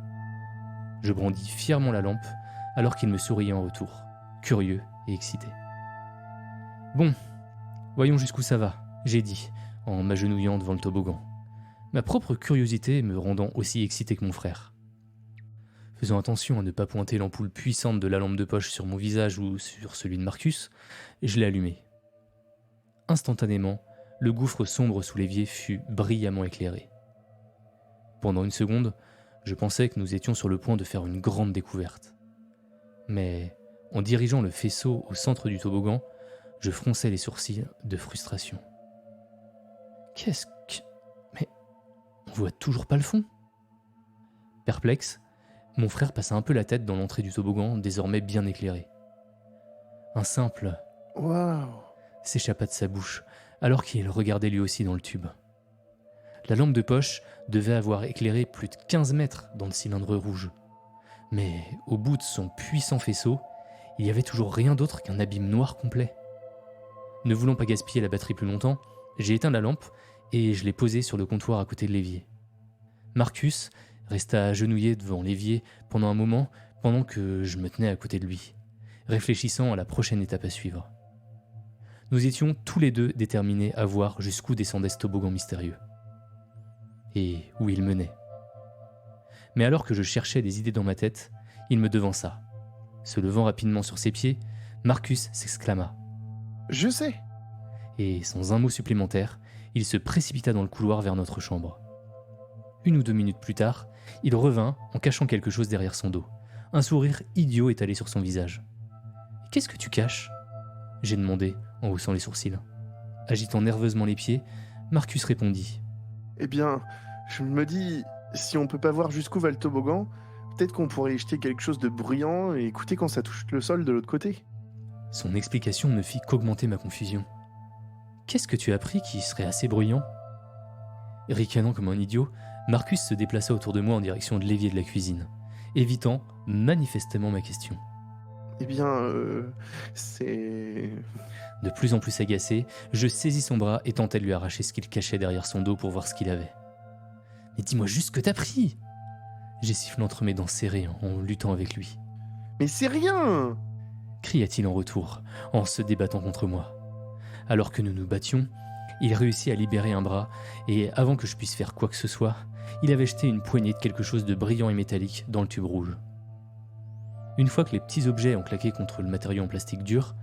Speaker 2: Je brandis fièrement la lampe alors qu'il me souriait en retour, curieux et excité. Bon, voyons jusqu'où ça va, j'ai dit, en m'agenouillant devant le toboggan, ma propre curiosité me rendant aussi excité que mon frère. Faisant attention à ne pas pointer l'ampoule puissante de la lampe de poche sur mon visage ou sur celui de Marcus, je l'ai allumée. Instantanément, le gouffre sombre sous l'évier fut brillamment éclairé. Pendant une seconde, je pensais que nous étions sur le point de faire une grande découverte. Mais en dirigeant le faisceau au centre du toboggan, je fronçais les sourcils de frustration. Qu'est-ce que... Mais on voit toujours pas le fond. Perplexe, mon frère passa un peu la tête dans l'entrée du toboggan, désormais bien éclairé. Un simple «
Speaker 1: Waouh !»
Speaker 2: s'échappa de sa bouche, alors qu'il regardait lui aussi dans le tube. La lampe de poche devait avoir éclairé plus de 15 mètres dans le cylindre rouge. Mais au bout de son puissant faisceau, il n'y avait toujours rien d'autre qu'un abîme noir complet. Ne voulant pas gaspiller la batterie plus longtemps, j'ai éteint la lampe et je l'ai posée sur le comptoir à côté de l'évier. Marcus resta agenouillé devant l'évier pendant un moment pendant que je me tenais à côté de lui, réfléchissant à la prochaine étape à suivre. Nous étions tous les deux déterminés à voir jusqu'où descendait ce toboggan mystérieux. Et où il menait. Mais alors que je cherchais des idées dans ma tête, il me devança. Se levant rapidement sur ses pieds, Marcus s'exclama.
Speaker 1: « Je sais !»
Speaker 2: Et sans un mot supplémentaire, il se précipita dans le couloir vers notre chambre. 1 ou 2 minutes plus tard, il revint en cachant quelque chose derrière son dos, un sourire idiot étalé sur son visage. « Qu'est-ce que tu caches ?» j'ai demandé en haussant les sourcils. Agitant nerveusement les pieds, Marcus répondit.
Speaker 1: Eh bien, je me dis, si on peut pas voir jusqu'où va le toboggan, peut-être qu'on pourrait y jeter quelque chose de bruyant et écouter quand ça touche le sol de l'autre côté.
Speaker 2: Son explication ne fit qu'augmenter ma confusion. Qu'est-ce que tu as appris qui serait assez bruyant ? Ricanant comme un idiot, Marcus se déplaça autour de moi en direction de l'évier de la cuisine, évitant manifestement ma question.
Speaker 1: Eh bien, c'est...
Speaker 2: De plus en plus agacé, je saisis son bras et tentai de lui arracher ce qu'il cachait derrière son dos pour voir ce qu'il avait. « Mais dis-moi juste ce que t'as pris !» J'ai sifflé entre mes dents serrées en luttant avec lui.
Speaker 1: Mais c'est rien!
Speaker 2: Cria-t-il en retour, en se débattant contre moi. Alors que nous nous battions, il réussit à libérer un bras, et avant que je puisse faire quoi que ce soit, il avait jeté une poignée de quelque chose de brillant et métallique dans le tube rouge. Une fois que les petits objets ont claqué contre le matériau en plastique dur,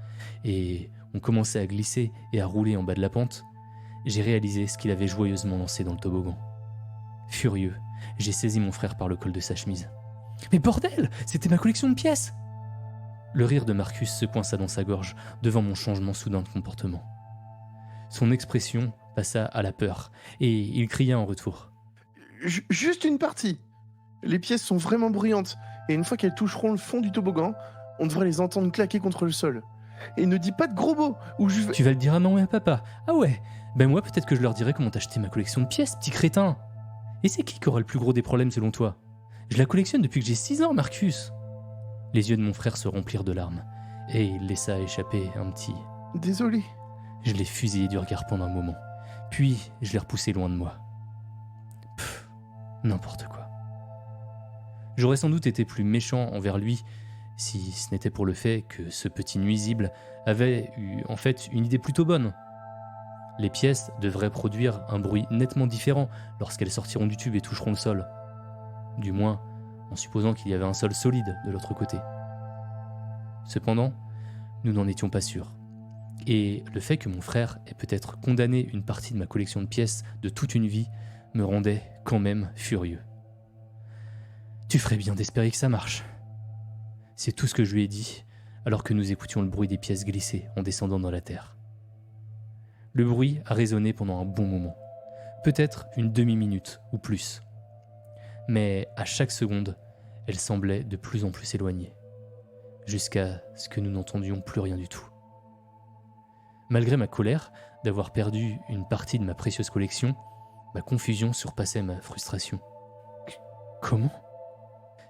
Speaker 2: et ont commencé à glisser et à rouler en bas de la pente, j'ai réalisé ce qu'il avait joyeusement lancé dans le toboggan. Furieux, j'ai saisi mon frère par le col de sa chemise. « Mais bordel, c'était ma collection de pièces !» Le rire de Marcus se coinça dans sa gorge devant mon changement soudain de comportement. Son expression passa à la peur, et il cria en retour.
Speaker 1: Juste une partie. Les pièces sont vraiment brillantes, et une fois qu'elles toucheront le fond du toboggan, on devrait les entendre claquer contre le sol. Et ne dis pas de gros mots, ou je vais...
Speaker 2: Tu vas le dire à maman et à papa? Ah ouais? Ben moi peut-être que je leur dirai comment t'as acheté ma collection de pièces, petit crétin. Et c'est qui aura le plus gros des problèmes selon toi? Je la collectionne depuis que j'ai 6 ans, Marcus. Les yeux de mon frère se remplirent de larmes, et il laissa échapper un petit...
Speaker 1: Désolé.
Speaker 2: Je l'ai fusillé du regard pendant un moment, puis je l'ai repoussé loin de moi. Pff, n'importe quoi. J'aurais sans doute été plus méchant envers lui si ce n'était pour le fait que ce petit nuisible avait eu en fait une idée plutôt bonne. Les pièces devraient produire un bruit nettement différent lorsqu'elles sortiront du tube et toucheront le sol. Du moins, en supposant qu'il y avait un sol solide de l'autre côté. Cependant, nous n'en étions pas sûrs. Et le fait que mon frère ait peut-être condamné une partie de ma collection de pièces de toute une vie me rendait quand même furieux. Tu ferais bien d'espérer que ça marche. C'est tout ce que je lui ai dit, alors que nous écoutions le bruit des pièces glisser en descendant dans la terre. Le bruit a résonné pendant un bon moment, peut-être une demi-minute ou plus. Mais à chaque seconde, elle semblait de plus en plus éloignée, jusqu'à ce que nous n'entendions plus rien du tout. Malgré ma colère d'avoir perdu une partie de ma précieuse collection, ma confusion surpassait ma frustration. Comment ?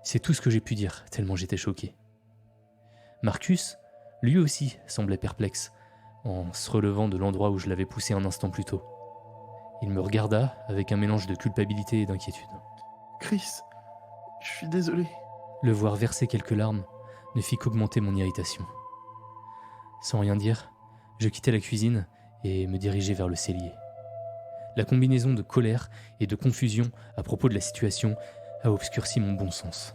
Speaker 2: C'est tout ce que j'ai pu dire, tellement j'étais choqué. Marcus, lui aussi, semblait perplexe, en se relevant de l'endroit où je l'avais poussé un instant plus tôt. Il me regarda avec un mélange de culpabilité et d'inquiétude.
Speaker 1: Chris, je suis désolé.
Speaker 2: Le voir verser quelques larmes ne fit qu'augmenter mon irritation. Sans rien dire, je quittai la cuisine et me dirigeai vers le cellier. La combinaison de colère et de confusion à propos de la situation a obscurci mon bon sens.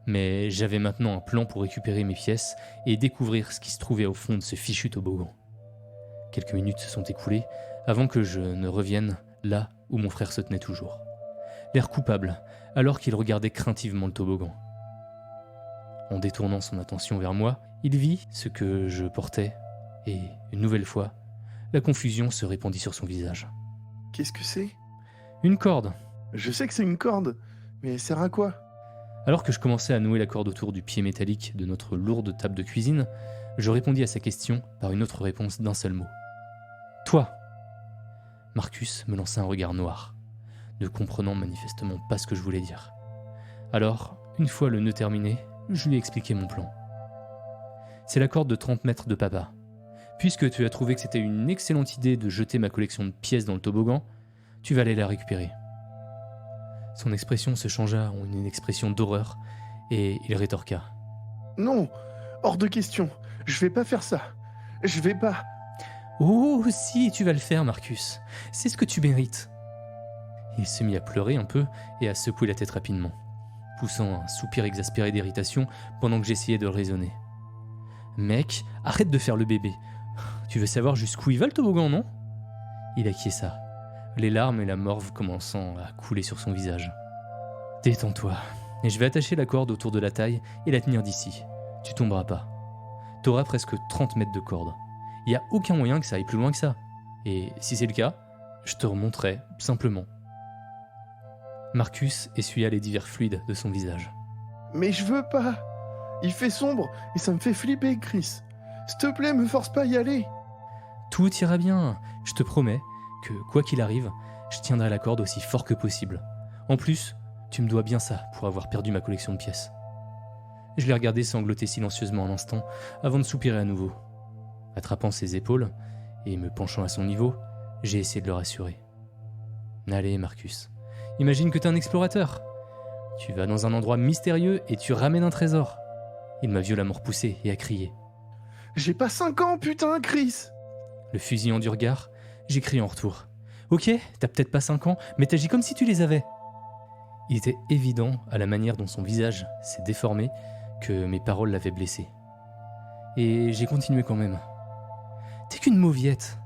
Speaker 2: Mais j'avais maintenant un plan pour récupérer mes pièces et découvrir ce qui se trouvait au fond de ce fichu toboggan. Quelques minutes se sont écoulées avant que je ne revienne là où mon frère se tenait toujours. L'air coupable, alors qu'il regardait craintivement le toboggan. En détournant son attention vers moi, il vit ce que je portais et, une nouvelle fois, la confusion se répandit sur son visage.
Speaker 1: Qu'est-ce que c'est?
Speaker 2: Une corde.
Speaker 1: Je sais que c'est une corde, mais elle sert à quoi?
Speaker 2: Alors que je commençais à nouer la corde autour du pied métallique de notre lourde table de cuisine, je répondis à sa question par une autre réponse d'un seul mot. « Toi !» Marcus me lança un regard noir, ne comprenant manifestement pas ce que je voulais dire. Alors, une fois le nœud terminé, je lui ai expliqué mon plan. « C'est la corde de 30 mètres de papa. Puisque tu as trouvé que c'était une excellente idée de jeter ma collection de pièces dans le toboggan, tu vas aller la récupérer. » Son expression se changea en une expression d'horreur, et il rétorqua. «
Speaker 1: Non, hors de question, je vais pas faire ça. Je vais pas... »
Speaker 2: Oh, si, tu vas le faire, Marcus. C'est ce que tu mérites. Il se mit à pleurer un peu et à secouer la tête rapidement, poussant un soupir exaspéré d'irritation pendant que j'essayais de le raisonner. « Mec, arrête de faire le bébé. Tu veux savoir jusqu'où il va le toboggan, non ?» Il acquiesça, les larmes et la morve commençant à couler sur son visage. « Détends-toi, et je vais attacher la corde autour de la taille et la tenir d'ici. Tu tomberas pas. T'auras presque 30 mètres de corde. Il n'y a aucun moyen que ça aille plus loin que ça. Et si c'est le cas, je te remonterai, simplement. » Marcus essuya les divers fluides de son visage.
Speaker 1: « Mais je veux pas. Il fait sombre et ça me fait flipper, Chris. S'il te plaît, me force pas à y aller. »
Speaker 2: Tout ira bien, je te promets que, quoi qu'il arrive, je tiendrai la corde aussi fort que possible. En plus, tu me dois bien ça pour avoir perdu ma collection de pièces. Je l'ai regardé sangloter silencieusement un instant avant de soupirer à nouveau. Attrapant ses épaules et me penchant à son niveau, j'ai essayé de le rassurer. Allez, Marcus, imagine que t'es un explorateur. Tu vas dans un endroit mystérieux et tu ramènes un trésor. Il m'a violemment repoussé et a crié.
Speaker 1: J'ai pas 5 ans, putain, Chris!
Speaker 2: Le fusillant du regard, j'ai crié en retour. Ok, t'as peut-être pas 5 ans, mais t'agis comme si tu les avais. Il était évident, à la manière dont son visage s'est déformé, que mes paroles l'avaient blessé. Et j'ai continué quand même. T'es qu'une mauviette.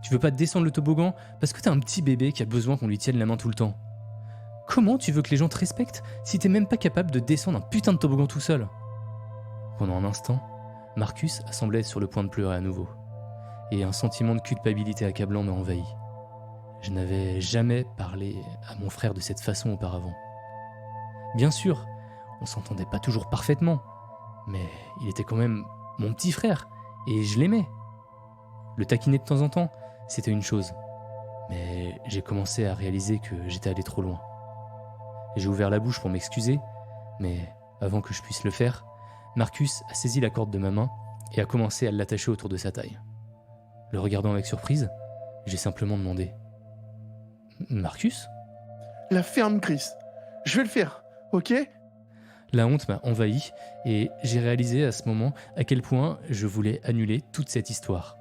Speaker 2: Tu veux pas te descendre le toboggan parce que t'es un petit bébé qui a besoin qu'on lui tienne la main tout le temps. Comment tu veux que les gens te respectent si t'es même pas capable de descendre un putain de toboggan tout seul? Pendant un instant, Marcus semblait être sur le point de pleurer à nouveau. Et un sentiment de culpabilité accablant m'a envahi. Je n'avais jamais parlé à mon frère de cette façon auparavant. Bien sûr, on s'entendait pas toujours parfaitement, mais il était quand même mon petit frère, et je l'aimais. Le taquiner de temps en temps, c'était une chose, mais j'ai commencé à réaliser que j'étais allé trop loin. J'ai ouvert la bouche pour m'excuser, mais avant que je puisse le faire, Marcus a saisi la corde de ma main et a commencé à l'attacher autour de sa taille. Le regardant avec surprise, j'ai simplement demandé « Marcus ?»
Speaker 1: La ferme, Chris. Je vais le faire, ok?
Speaker 2: La honte m'a envahi et j'ai réalisé à ce moment à quel point je voulais annuler toute cette histoire.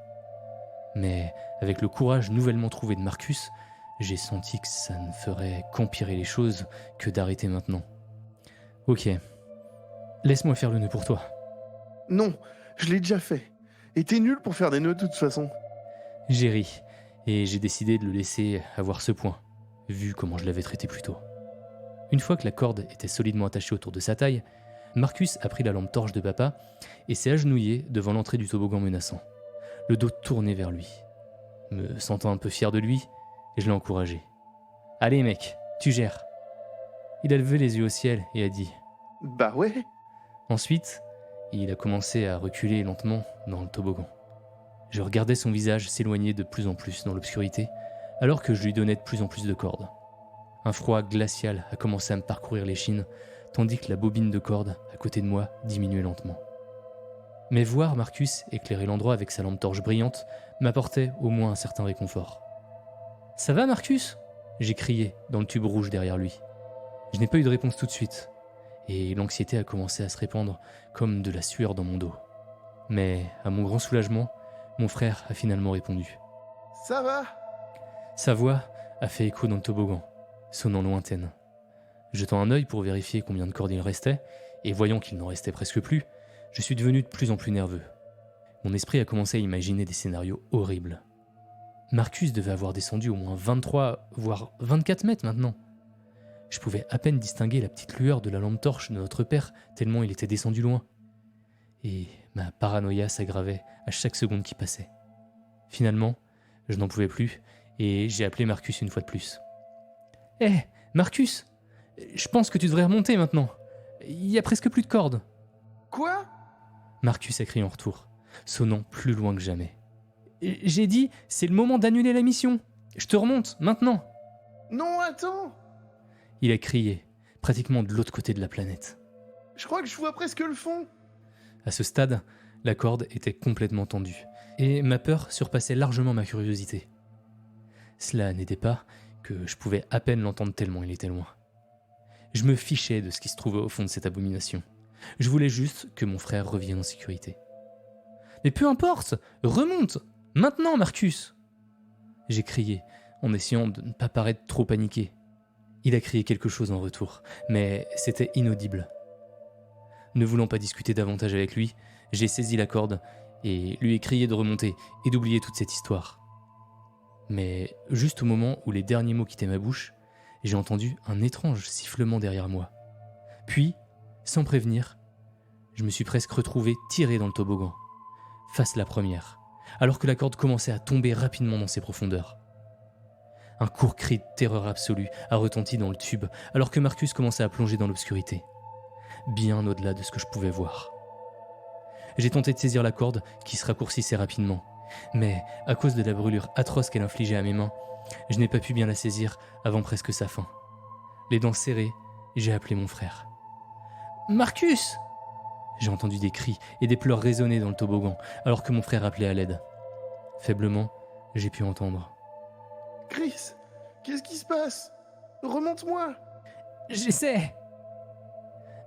Speaker 2: Mais avec le courage nouvellement trouvé de Marcus, j'ai senti que ça ne ferait qu'empirer les choses que d'arrêter maintenant. Ok, laisse-moi faire le nœud pour toi.
Speaker 1: Non, je l'ai déjà fait. Et t'es nul pour faire des nœuds de toute façon.
Speaker 2: J'ai ri et j'ai décidé de le laisser avoir ce point, vu comment je l'avais traité plus tôt. Une fois que la corde était solidement attachée autour de sa taille, Marcus a pris la lampe torche de papa et s'est agenouillé devant l'entrée du toboggan menaçant, le dos tourné vers lui. Me sentant un peu fier de lui, je l'ai encouragé. « Allez mec, tu gères !» Il a levé les yeux au ciel et a dit «
Speaker 1: Bah ouais.
Speaker 2: Ensuite, il a commencé à reculer lentement dans le toboggan. Je regardais son visage s'éloigner de plus en plus dans l'obscurité, alors que je lui donnais de plus en plus de cordes. Un froid glacial a commencé à me parcourir l'échine, tandis que la bobine de corde à côté de moi diminuait lentement. Mais voir Marcus éclairer l'endroit avec sa lampe torche brillante m'apportait au moins un certain réconfort. « Ça va, Marcus ?» j'ai crié dans le tube rouge derrière lui. Je n'ai pas eu de réponse tout de suite, et l'anxiété a commencé à se répandre comme de la sueur dans mon dos. Mais, à mon grand soulagement, mon frère a finalement répondu.
Speaker 1: « Ça va ?»
Speaker 2: Sa voix a fait écho dans le toboggan, sonnant lointaine. Jetant un œil pour vérifier combien de cordes il restait, et voyant qu'il n'en restait presque plus, je suis devenu de plus en plus nerveux. Mon esprit a commencé à imaginer des scénarios horribles. Marcus devait avoir descendu au moins 23, voire 24 mètres maintenant. Je pouvais à peine distinguer la petite lueur de la lampe torche de notre père, tellement il était descendu loin. Et ma paranoïa s'aggravait à chaque seconde qui passait. Finalement, je n'en pouvais plus, et j'ai appelé Marcus une fois de plus. « Hé, Marcus, je pense que tu devrais remonter maintenant. Il y a presque plus de cordes. »
Speaker 1: Quoi?
Speaker 2: Marcus a crié en retour, sonnant plus loin que jamais. « J'ai dit, c'est le moment d'annuler la mission. Je te remonte, maintenant. »
Speaker 1: Non, attends!
Speaker 2: Il a crié, pratiquement de l'autre côté de la planète.
Speaker 1: Je crois que je vois presque le fond.
Speaker 2: À ce stade, la corde était complètement tendue, et ma peur surpassait largement ma curiosité. Cela n'aidait pas que je pouvais à peine l'entendre tellement il était loin. Je me fichais de ce qui se trouvait au fond de cette abomination. Je voulais juste que mon frère revienne en sécurité. « Mais peu importe, remonte! Maintenant, Marcus !» J'ai crié, en essayant de ne pas paraître trop paniqué. Il a crié quelque chose en retour, mais c'était inaudible. Ne voulant pas discuter davantage avec lui, j'ai saisi la corde et lui ai crié de remonter et d'oublier toute cette histoire. Mais juste au moment où les derniers mots quittaient ma bouche, j'ai entendu un étrange sifflement derrière moi. Puis, sans prévenir, je me suis presque retrouvé tiré dans le toboggan, face la première, alors que la corde commençait à tomber rapidement dans ses profondeurs. Un court cri de terreur absolue a retenti dans le tube, alors que Marcus commençait à plonger dans l'obscurité, bien au-delà de ce que je pouvais voir. J'ai tenté de saisir la corde qui se raccourcissait rapidement, mais à cause de la brûlure atroce qu'elle infligeait à mes mains, je n'ai pas pu bien la saisir avant presque sa fin. Les dents serrées, j'ai appelé mon frère. « Marcus !» J'ai entendu des cris et des pleurs résonner dans le toboggan, alors que mon frère appelait à l'aide. Faiblement, j'ai pu entendre.
Speaker 1: « Chris, qu'est-ce qui se passe? Remonte-moi !»
Speaker 2: J'essaie.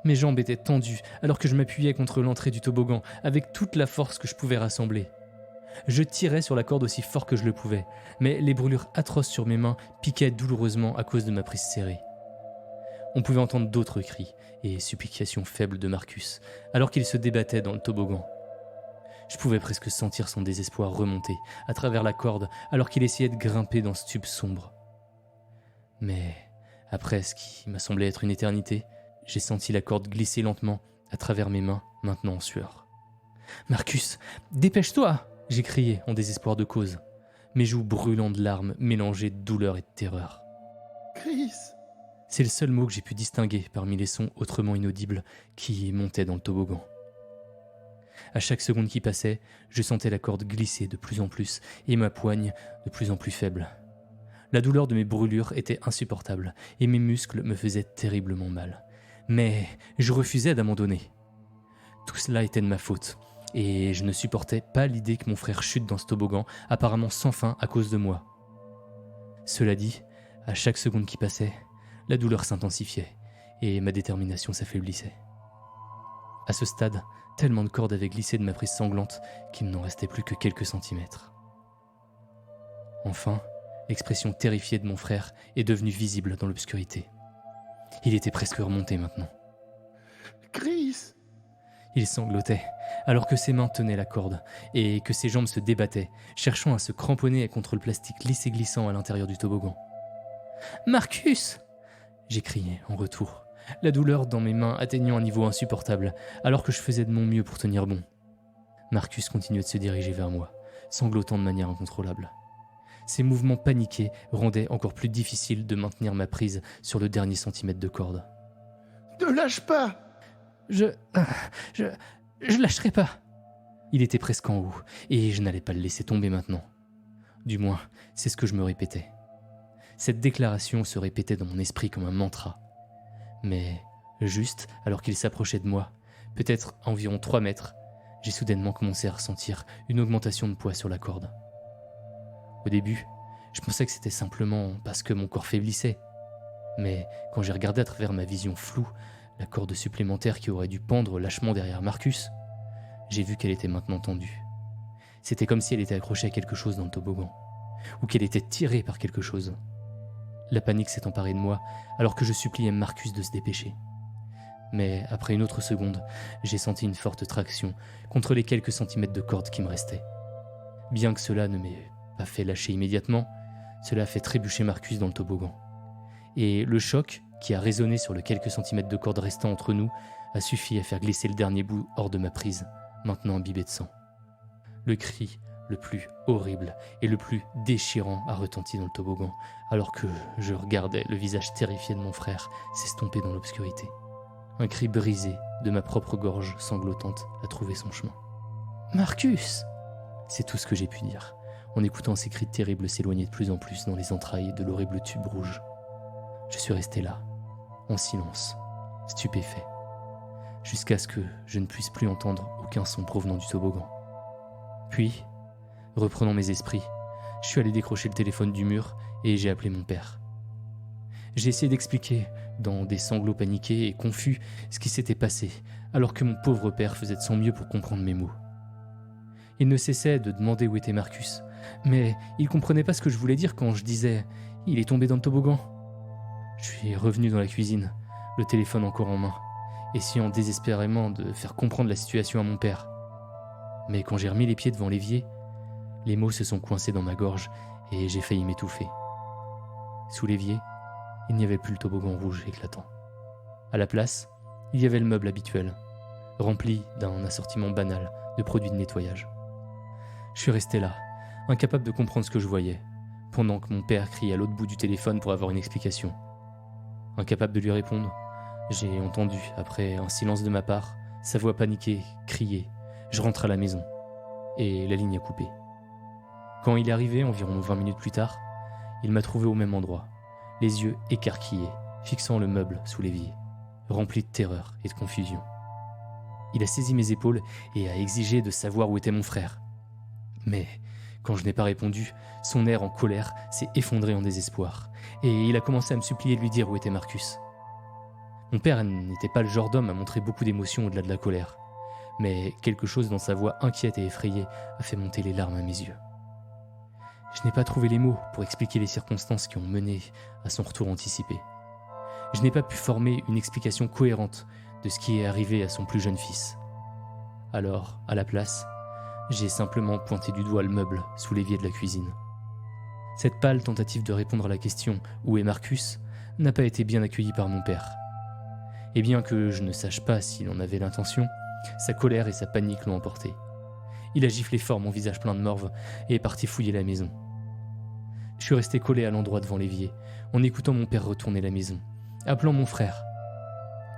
Speaker 2: Mes jambes étaient tendues alors que je m'appuyais contre l'entrée du toboggan avec toute la force que je pouvais rassembler. Je tirais sur la corde aussi fort que je le pouvais, mais les brûlures atroces sur mes mains piquaient douloureusement à cause de ma prise serrée. On pouvait entendre d'autres cris et supplications faibles de Marcus alors qu'il se débattait dans le toboggan. Je pouvais presque sentir son désespoir remonter à travers la corde alors qu'il essayait de grimper dans ce tube sombre. Mais après ce qui m'a semblé être une éternité, j'ai senti la corde glisser lentement à travers mes mains, maintenant en sueur. « Marcus, dépêche-toi !» j'ai crié en désespoir de cause, mes joues brûlant de larmes mélangées de douleur et de terreur.
Speaker 1: « Chris !»
Speaker 2: C'est le seul mot que j'ai pu distinguer parmi les sons autrement inaudibles qui montaient dans le toboggan. À chaque seconde qui passait, je sentais la corde glisser de plus en plus et ma poigne de plus en plus faible. La douleur de mes brûlures était insupportable et mes muscles me faisaient terriblement mal. Mais je refusais d'abandonner. Tout cela était de ma faute et je ne supportais pas l'idée que mon frère chute dans ce toboggan apparemment sans fin à cause de moi. Cela dit, à chaque seconde qui passait, la douleur s'intensifiait et ma détermination s'affaiblissait. À ce stade, tellement de cordes avaient glissé de ma prise sanglante qu'il n'en restait plus que quelques centimètres. Enfin, l'expression terrifiée de mon frère est devenue visible dans l'obscurité. Il était presque remonté maintenant.
Speaker 1: « Chris !»
Speaker 2: Il sanglotait, alors que ses mains tenaient la corde et que ses jambes se débattaient, cherchant à se cramponner contre le plastique lisse et glissant à l'intérieur du toboggan. « Marcus !» j'ai crié en retour, la douleur dans mes mains atteignant un niveau insupportable, alors que je faisais de mon mieux pour tenir bon. Marcus continuait de se diriger vers moi, sanglotant de manière incontrôlable. Ses mouvements paniqués rendaient encore plus difficile de maintenir ma prise sur le dernier centimètre de corde.
Speaker 1: « Ne lâche pas !»
Speaker 2: Je lâcherai pas. Il était presque en haut, et je n'allais pas le laisser tomber maintenant. Du moins, c'est ce que je me répétais. Cette déclaration se répétait dans mon esprit comme un mantra. Mais, juste alors qu'il s'approchait de moi, peut-être à environ 3 mètres, j'ai soudainement commencé à ressentir une augmentation de poids sur la corde. Au début, je pensais que c'était simplement parce que mon corps faiblissait. Mais quand j'ai regardé à travers ma vision floue, la corde supplémentaire qui aurait dû pendre lâchement derrière Marcus, j'ai vu qu'elle était maintenant tendue. C'était comme si elle était accrochée à quelque chose dans le toboggan, ou qu'elle était tirée par quelque chose. La panique s'est emparée de moi alors que je suppliais Marcus de se dépêcher. Mais après une autre seconde, j'ai senti une forte traction contre les quelques centimètres de corde qui me restaient. Bien que cela ne m'ait pas fait lâcher immédiatement, cela a fait trébucher Marcus dans le toboggan. Et le choc qui a résonné sur les quelques centimètres de corde restant entre nous a suffi à faire glisser le dernier bout hors de ma prise, maintenant imbibé de sang. Le cri le plus horrible et le plus déchirant a retenti dans le toboggan, alors que je regardais le visage terrifié de mon frère s'estomper dans l'obscurité. Un cri brisé de ma propre gorge sanglotante a trouvé son chemin. « Marcus !» C'est tout ce que j'ai pu dire, en écoutant ces cris terribles s'éloigner de plus en plus dans les entrailles de l'horrible tube rouge. Je suis resté là, en silence, stupéfait, jusqu'à ce que je ne puisse plus entendre aucun son provenant du toboggan. Puis, reprenant mes esprits, je suis allé décrocher le téléphone du mur et j'ai appelé mon père. J'ai essayé d'expliquer, dans des sanglots paniqués et confus, ce qui s'était passé, alors que mon pauvre père faisait de son mieux pour comprendre mes mots. Il ne cessait de demander où était Marcus, mais il comprenait pas ce que je voulais dire quand je disais « Il est tombé dans le toboggan ». Je suis revenu dans la cuisine, le téléphone encore en main, essayant désespérément de faire comprendre la situation à mon père. Mais quand j'ai remis les pieds devant l'évier, les mots se sont coincés dans ma gorge et j'ai failli m'étouffer. Sous l'évier, il n'y avait plus le toboggan rouge éclatant. À la place, il y avait le meuble habituel, rempli d'un assortiment banal de produits de nettoyage. Je suis resté là, incapable de comprendre ce que je voyais, pendant que mon père criait à l'autre bout du téléphone pour avoir une explication. Incapable de lui répondre, j'ai entendu, après un silence de ma part, sa voix paniquée crier « Je rentre à la maison » et la ligne a coupé. Quand il est arrivé, environ 20 minutes plus tard, il m'a trouvé au même endroit, les yeux écarquillés, fixant le meuble sous l'évier, rempli de terreur et de confusion. Il a saisi mes épaules et a exigé de savoir où était mon frère. Mais quand je n'ai pas répondu, son air en colère s'est effondré en désespoir et il a commencé à me supplier de lui dire où était Marcus. Mon père n'était pas le genre d'homme à montrer beaucoup d'émotions au-delà de la colère, mais quelque chose dans sa voix inquiète et effrayée a fait monter les larmes à mes yeux. Je n'ai pas trouvé les mots pour expliquer les circonstances qui ont mené à son retour anticipé. Je n'ai pas pu former une explication cohérente de ce qui est arrivé à son plus jeune fils. Alors, à la place, j'ai simplement pointé du doigt le meuble sous l'évier de la cuisine. Cette pâle tentative de répondre à la question « Où est Marcus ?», n'a pas été bien accueillie par mon père. Et bien que je ne sache pas s'il en avait l'intention, sa colère et sa panique l'ont emporté. Il a giflé fort mon visage plein de morve et est parti fouiller la maison. Je suis resté collé à l'endroit devant l'évier, en écoutant mon père retourner la maison, appelant mon frère.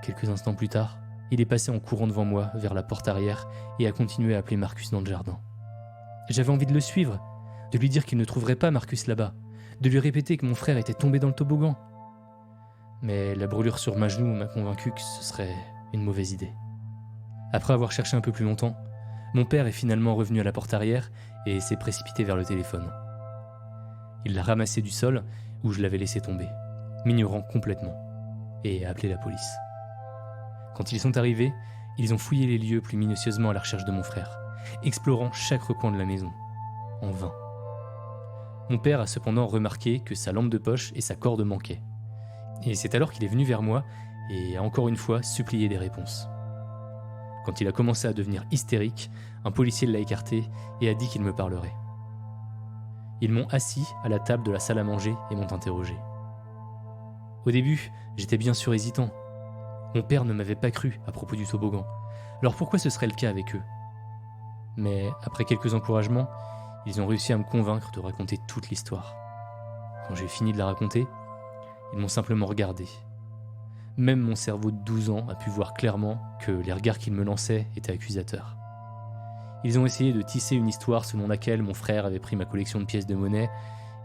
Speaker 2: Quelques instants plus tard, il est passé en courant devant moi vers la porte arrière et a continué à appeler Marcus dans le jardin. J'avais envie de le suivre, de lui dire qu'il ne trouverait pas Marcus là-bas, de lui répéter que mon frère était tombé dans le toboggan. Mais la brûlure sur ma genou m'a convaincu que ce serait une mauvaise idée. Après avoir cherché un peu plus longtemps, mon père est finalement revenu à la porte arrière et s'est précipité vers le téléphone. Il l'a ramassé du sol où je l'avais laissé tomber, m'ignorant complètement, et a appelé la police. Quand ils sont arrivés, ils ont fouillé les lieux plus minutieusement à la recherche de mon frère, explorant chaque recoin de la maison, en vain. Mon père a cependant remarqué que sa lampe de poche et sa corde manquaient. Et c'est alors qu'il est venu vers moi et a encore une fois supplié des réponses. Quand il a commencé à devenir hystérique, un policier l'a écarté et a dit qu'il me parlerait. Ils m'ont assis à la table de la salle à manger et m'ont interrogé. Au début, j'étais bien sûr hésitant. Mon père ne m'avait pas cru à propos du toboggan, alors pourquoi ce serait le cas avec eux ? Mais après quelques encouragements, ils ont réussi à me convaincre de raconter toute l'histoire. Quand j'ai fini de la raconter, ils m'ont simplement regardé. Même mon cerveau de 12 ans a pu voir clairement que les regards qu'ils me lançaient étaient accusateurs. Ils ont essayé de tisser une histoire selon laquelle mon frère avait pris ma collection de pièces de monnaie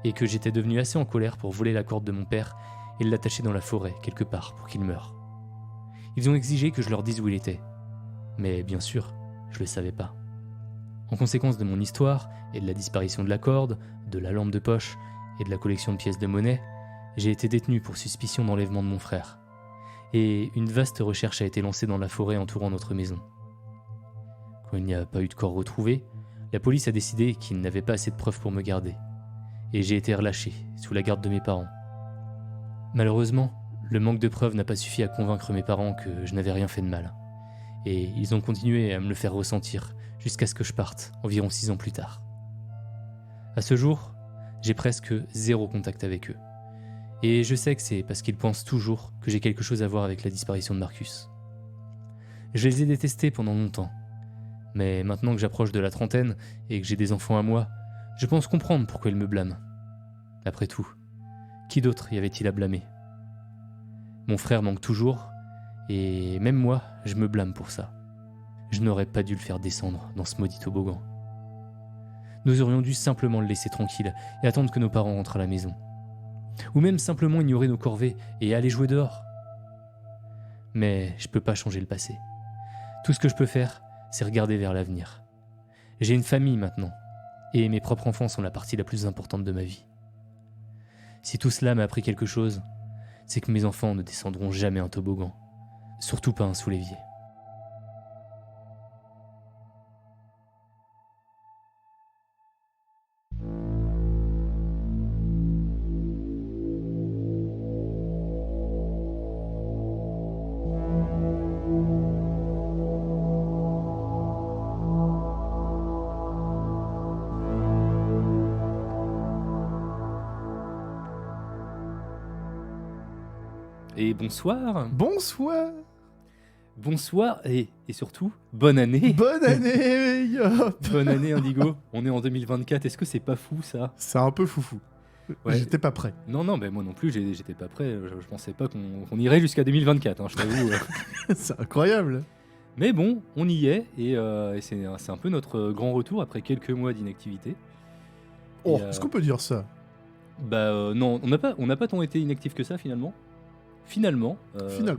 Speaker 2: et que j'étais devenu assez en colère pour voler la corde de mon père et l'attacher dans la forêt quelque part pour qu'il meure. Ils ont exigé que je leur dise où il était. Mais bien sûr, je le savais pas. En conséquence de mon histoire et de la disparition de la corde, de la lampe de poche et de la collection de pièces de monnaie, j'ai été détenu pour suspicion d'enlèvement de mon frère. Et une vaste recherche a été lancée dans la forêt entourant notre maison. Quand il n'y a pas eu de corps retrouvé, la police a décidé qu'il n'avait pas assez de preuves pour me garder. Et j'ai été relâché, sous la garde de mes parents. Malheureusement, le manque de preuves n'a pas suffi à convaincre mes parents que je n'avais rien fait de mal. Et ils ont continué à me le faire ressentir, jusqu'à ce que je parte, environ 6 ans plus tard. À ce jour, j'ai presque 0 contact avec eux. Et je sais que c'est parce qu'ils pensent toujours que j'ai quelque chose à voir avec la disparition de Marcus. Je les ai détestés pendant longtemps. Mais maintenant que j'approche de la trentaine et que j'ai des enfants à moi, je pense comprendre pourquoi ils me blâment. Après tout, qui d'autre y avait-il à blâmer ? Mon frère manque toujours, et même moi, je me blâme pour ça. Je n'aurais pas dû le faire descendre dans ce maudit toboggan. Nous aurions dû simplement le laisser tranquille et attendre que nos parents rentrent à la maison. Ou même simplement ignorer nos corvées et aller jouer dehors. Mais je peux pas changer le passé. Tout ce que je peux faire, c'est regarder vers l'avenir. J'ai une famille maintenant, et mes propres enfants sont la partie la plus importante de ma vie. Si tout cela m'a appris quelque chose, c'est que mes enfants ne descendront jamais un toboggan, surtout pas un sous l'évier. Et bonsoir.
Speaker 1: Bonsoir.
Speaker 2: Bonsoir et surtout, bonne année.
Speaker 1: Bonne année, Yop.
Speaker 2: Bonne année Indigo. On est en 2024, est-ce que c'est pas fou ça ?
Speaker 1: C'est un peu foufou.
Speaker 2: Ouais.
Speaker 1: J'étais pas prêt.
Speaker 2: Non, mais moi non plus, j'étais pas prêt. Je pensais pas qu'on irait jusqu'à 2024, hein, je t'avoue.
Speaker 1: C'est incroyable.
Speaker 2: Mais bon, on y est et c'est un peu notre grand retour après quelques mois d'inactivité.
Speaker 1: Oh,
Speaker 2: Et,
Speaker 1: est-ce qu'on peut dire ça ?
Speaker 2: Non, on n'a pas tant été inactif que ça finalement. finalement,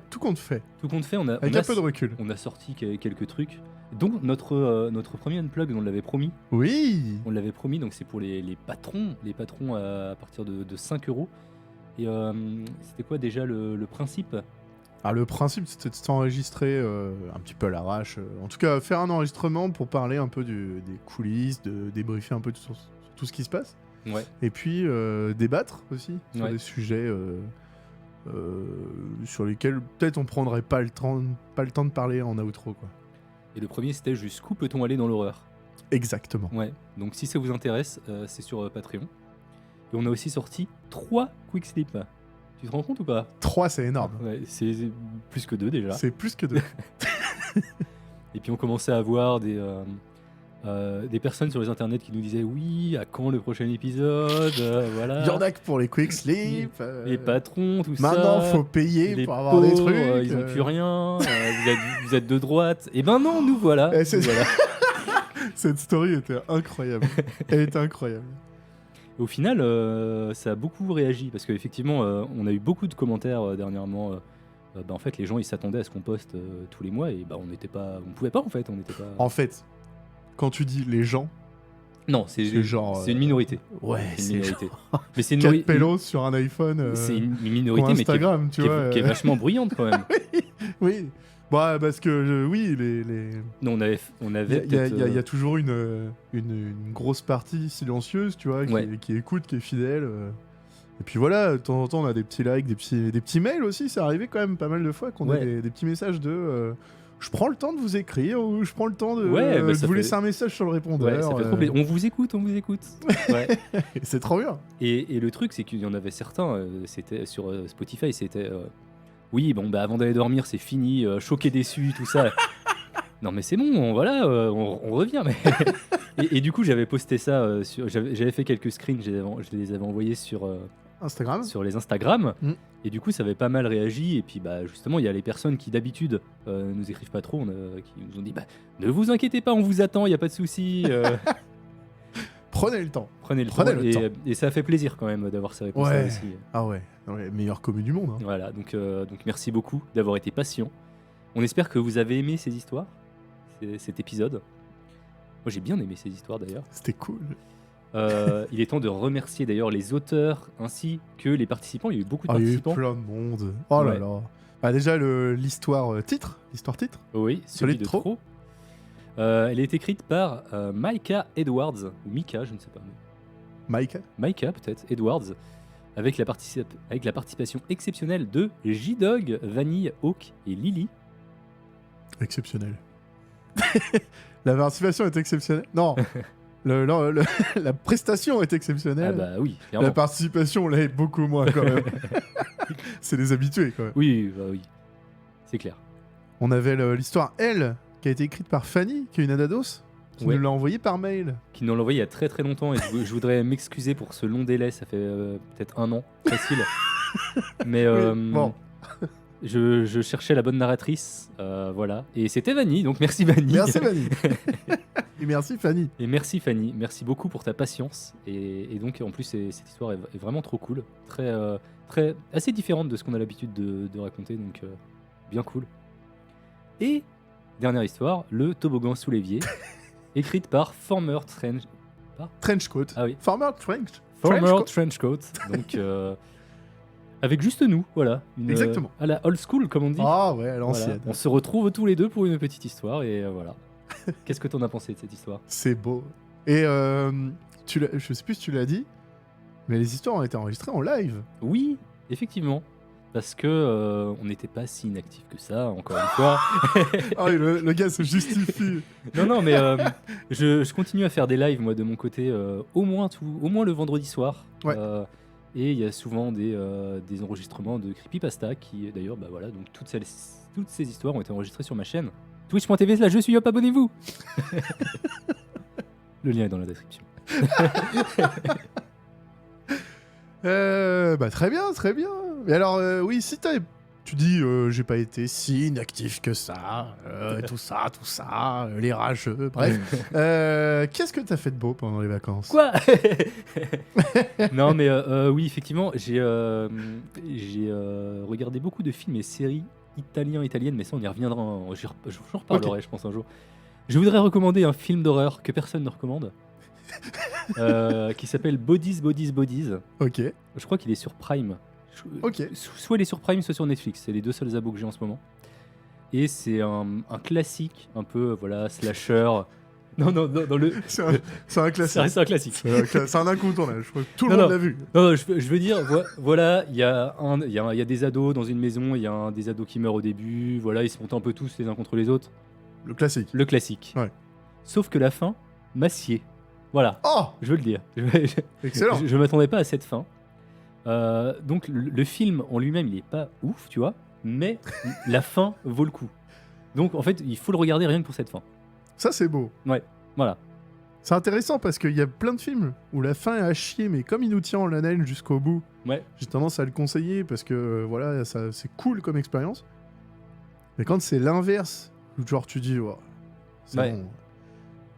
Speaker 1: Tout compte fait.
Speaker 2: tout compte fait,
Speaker 1: Avec un peu de recul.
Speaker 2: on a sorti quelques trucs, dont notre premier unplug, on l'avait promis.
Speaker 1: Oui.
Speaker 2: On l'avait promis, donc c'est pour les patrons à partir de 5 €. Et c'était quoi déjà le principe?
Speaker 1: Ah, le principe, c'était de s'enregistrer un petit peu à l'arrache. En tout cas, faire un enregistrement pour parler un peu des coulisses, de débriefer un peu sur tout ce qui se passe.
Speaker 2: Ouais.
Speaker 1: Et puis débattre aussi sur
Speaker 2: Ouais.
Speaker 1: des sujets sur lesquels peut-être on prendrait pas le temps de parler en outro, quoi.
Speaker 2: Et le premier, c'était jusqu'où peut-on aller dans l'horreur?
Speaker 1: Exactement.
Speaker 2: Ouais. Donc si ça vous intéresse, c'est sur Patreon. Et on a aussi sorti 3 quick slip. Tu te rends compte ou pas?
Speaker 1: 3, c'est énorme.
Speaker 2: Ouais, c'est plus que 2 déjà.
Speaker 1: C'est plus que 2.
Speaker 2: Et puis on commençait à avoir des personnes sur les internets qui nous disaient oui, à quand le prochain épisode, voilà.
Speaker 1: Il y en a que pour les quick sleep.
Speaker 2: Les patrons, tout ça.
Speaker 1: Maintenant, faut payer
Speaker 2: les
Speaker 1: pour avoir des
Speaker 2: pauvres,
Speaker 1: trucs.
Speaker 2: ils ont plus rien. Vous êtes de droite. Et ben non, nous voilà.
Speaker 1: Eh, c'est-
Speaker 2: Nous voilà.
Speaker 1: Cette story était incroyable. Elle était incroyable.
Speaker 2: Au final, ça a beaucoup réagi parce qu'effectivement, on a eu beaucoup de commentaires dernièrement. En fait, les gens ils s'attendaient à ce qu'on poste tous les mois et on pouvait pas en fait. On n'était pas.
Speaker 1: En fait, quand tu dis les gens,
Speaker 2: Non, c'est
Speaker 1: c'est genre.
Speaker 2: c'est une minorité.
Speaker 1: Ouais,
Speaker 2: C'est une
Speaker 1: c'est
Speaker 2: minorité. Mais c'est une
Speaker 1: 4
Speaker 2: minorité.
Speaker 1: pélos sur un iPhone.
Speaker 2: C'est une
Speaker 1: Ou
Speaker 2: minorité, mais
Speaker 1: Instagram, tu
Speaker 2: qui
Speaker 1: vois.
Speaker 2: est vachement bruyante quand même.
Speaker 1: Oui. Bah, parce que, oui,
Speaker 2: Non, on avait
Speaker 1: il y,
Speaker 2: peut-être,
Speaker 1: il y a toujours une grosse partie silencieuse, tu vois,
Speaker 2: Ouais.
Speaker 1: qui écoute, qui est fidèle. Et puis voilà, de temps en temps, on a des petits likes, des petits mails aussi. Ça arrivait quand même pas mal de fois qu'on
Speaker 2: Ouais.
Speaker 1: a des petits messages de je prends le temps de vous écrire ou je prends le temps de,
Speaker 2: Ouais, bah,
Speaker 1: de
Speaker 2: ça
Speaker 1: vous
Speaker 2: fait-
Speaker 1: laisser un message sur le
Speaker 2: Ouais,
Speaker 1: répondeur.
Speaker 2: ça fait trop plaisir. On vous écoute, on vous écoute. Ouais.
Speaker 1: C'est trop bien.
Speaker 2: Et le truc, c'est qu'il y en avait certains, c'était sur Spotify, c'était oui, bon, bah avant d'aller dormir, c'est fini, choqué, déçu, tout ça. Non, mais c'est bon, voilà, on revient. Mais... et du coup, j'avais posté ça, j'avais fait quelques screens, je les avais envoyés sur les Instagram.
Speaker 1: Mm.
Speaker 2: Et du coup, ça avait pas mal réagi. Et puis, bah, justement, il y a les personnes qui d'habitude nous écrivent pas trop, qui nous ont dit bah, ne vous inquiétez pas, on vous attend, il y a pas de souci.
Speaker 1: Prenez le temps.
Speaker 2: Prenez le
Speaker 1: Prenez
Speaker 2: temps.
Speaker 1: le temps.
Speaker 2: Et ça fait plaisir quand même d'avoir ces réponses
Speaker 1: Ouais.
Speaker 2: aussi.
Speaker 1: Ah ouais, meilleure commu du monde. Hein.
Speaker 2: Voilà, donc merci beaucoup d'avoir été patient. On espère que vous avez aimé ces histoires, cet épisode. Moi, j'ai bien aimé ces histoires d'ailleurs.
Speaker 1: C'était cool.
Speaker 2: Il est temps de remercier d'ailleurs les auteurs ainsi que les participants. Il y a eu beaucoup de
Speaker 1: Ah, il y a eu
Speaker 2: participants.
Speaker 1: plein de monde. Oh là
Speaker 2: Ouais.
Speaker 1: là. Bah, déjà, l'histoire titre.
Speaker 2: Oui, celui
Speaker 1: Solide
Speaker 2: de
Speaker 1: trop.
Speaker 2: trop. Elle est écrite par Micah Edwards, ou Micah, je ne sais pas.
Speaker 1: Mike.
Speaker 2: Micah peut-être, Edwards, avec la participation exceptionnelle de J-Dog, Vanille, Hawk et Lily.
Speaker 1: Exceptionnel. La participation est exceptionnelle. Non. La prestation est
Speaker 2: Ah
Speaker 1: exceptionnelle.
Speaker 2: bah oui,
Speaker 1: La
Speaker 2: clairement.
Speaker 1: participation l'est beaucoup moins quand même. C'est les habitués quand même.
Speaker 2: Oui, bah oui, c'est clair.
Speaker 1: On avait l'histoire Elle qui a été écrite par Fanny, qui est une Adados, qui
Speaker 2: Ouais.
Speaker 1: nous l'a envoyée par mail.
Speaker 2: Qui nous l'a envoyé il y a très très longtemps et je voudrais m'excuser pour ce long délai, ça fait peut-être 1 an, facile. Mais
Speaker 1: Oui, bon.
Speaker 2: je cherchais la bonne narratrice, voilà. Et c'était Vanny, donc merci Vanny.
Speaker 1: Merci Fanny. Et merci Fanny.
Speaker 2: Et merci Fanny, merci beaucoup pour ta patience. Et donc en plus cette histoire est vraiment trop cool, assez différente de ce qu'on a l'habitude de raconter, donc bien cool. Et dernière histoire, le toboggan sous l'évier, écrite par Former
Speaker 1: Trenchcoat.
Speaker 2: Ah oui.
Speaker 1: Farmer Trenchcoat.
Speaker 2: Trenchcoat. Donc avec juste nous, voilà.
Speaker 1: Exactement.
Speaker 2: À la old school comme on dit.
Speaker 1: Ah ouais, à
Speaker 2: Voilà.
Speaker 1: l'ancienne.
Speaker 2: On se retrouve tous les deux pour une petite histoire et voilà. Qu'est-ce que t'en as pensé de cette histoire?
Speaker 1: C'est beau. Et je sais plus si tu l'as dit, mais les histoires ont été enregistrées en live.
Speaker 2: Oui, effectivement. Parce que on n'était pas si inactifs que ça, encore une fois.
Speaker 1: Ah oui, le gars se justifie.
Speaker 2: Non, mais je continue à faire des lives, moi, de mon côté, au moins le vendredi soir.
Speaker 1: Ouais.
Speaker 2: Et il y a souvent des enregistrements de Creepypasta qui, d'ailleurs, bah voilà, donc toutes ces histoires ont été enregistrées sur ma chaîne. Twitch.tv/ je suis hop, abonnez-vous. Le lien est dans la description.
Speaker 1: Bah très bien, très bien. Mais alors, oui, si t'avais Tu dis, j'ai pas été si inactif que ça, tout ça, les rageux, bref. Qu'est-ce que t'as fait de beau pendant les vacances?
Speaker 2: Quoi? Non, mais oui, effectivement, j'ai regardé beaucoup de films et séries italiennes, mais ça, on y reviendra. J'en reparlerai, je pense, un jour. Je voudrais recommander un film d'horreur que personne ne recommande, qui s'appelle Bodies.
Speaker 1: Ok,
Speaker 2: Je crois qu'il est sur Prime.
Speaker 1: ok.
Speaker 2: Soit il est sur Prime, soit sur Netflix. C'est les deux seuls abos que j'ai en ce moment. Et c'est un classique, un peu, voilà, slasher. Non, dans le...
Speaker 1: C'est un classique.
Speaker 2: C'est un classique.
Speaker 1: C'est un incontournable, je crois que tout le
Speaker 2: Non,
Speaker 1: monde
Speaker 2: non.
Speaker 1: l'a vu.
Speaker 2: Non, je veux dire, voilà, il y a des ados dans une maison, il y a des ados qui meurent au début, voilà, ils se montent un peu tous les uns contre les autres.
Speaker 1: Le classique.
Speaker 2: Le classique.
Speaker 1: Ouais.
Speaker 2: Sauf que la fin m'a scié. Voilà,
Speaker 1: Oh,
Speaker 2: je veux le dire.
Speaker 1: excellent.
Speaker 2: Je m'attendais pas à cette fin. Donc le film en lui-même, il est pas ouf, tu vois, mais la fin vaut le coup. Donc en fait, il faut le regarder rien que pour cette fin.
Speaker 1: Ça, c'est beau.
Speaker 2: Voilà.
Speaker 1: C'est intéressant parce qu'il y a plein de films où la fin est à chier, mais comme il nous tient en haleine jusqu'au bout,
Speaker 2: Ouais.
Speaker 1: j'ai tendance à le conseiller parce que voilà, ça, c'est cool comme expérience. Mais quand c'est l'inverse, où genre tu dis, oh, c'est
Speaker 2: Ouais.
Speaker 1: bon,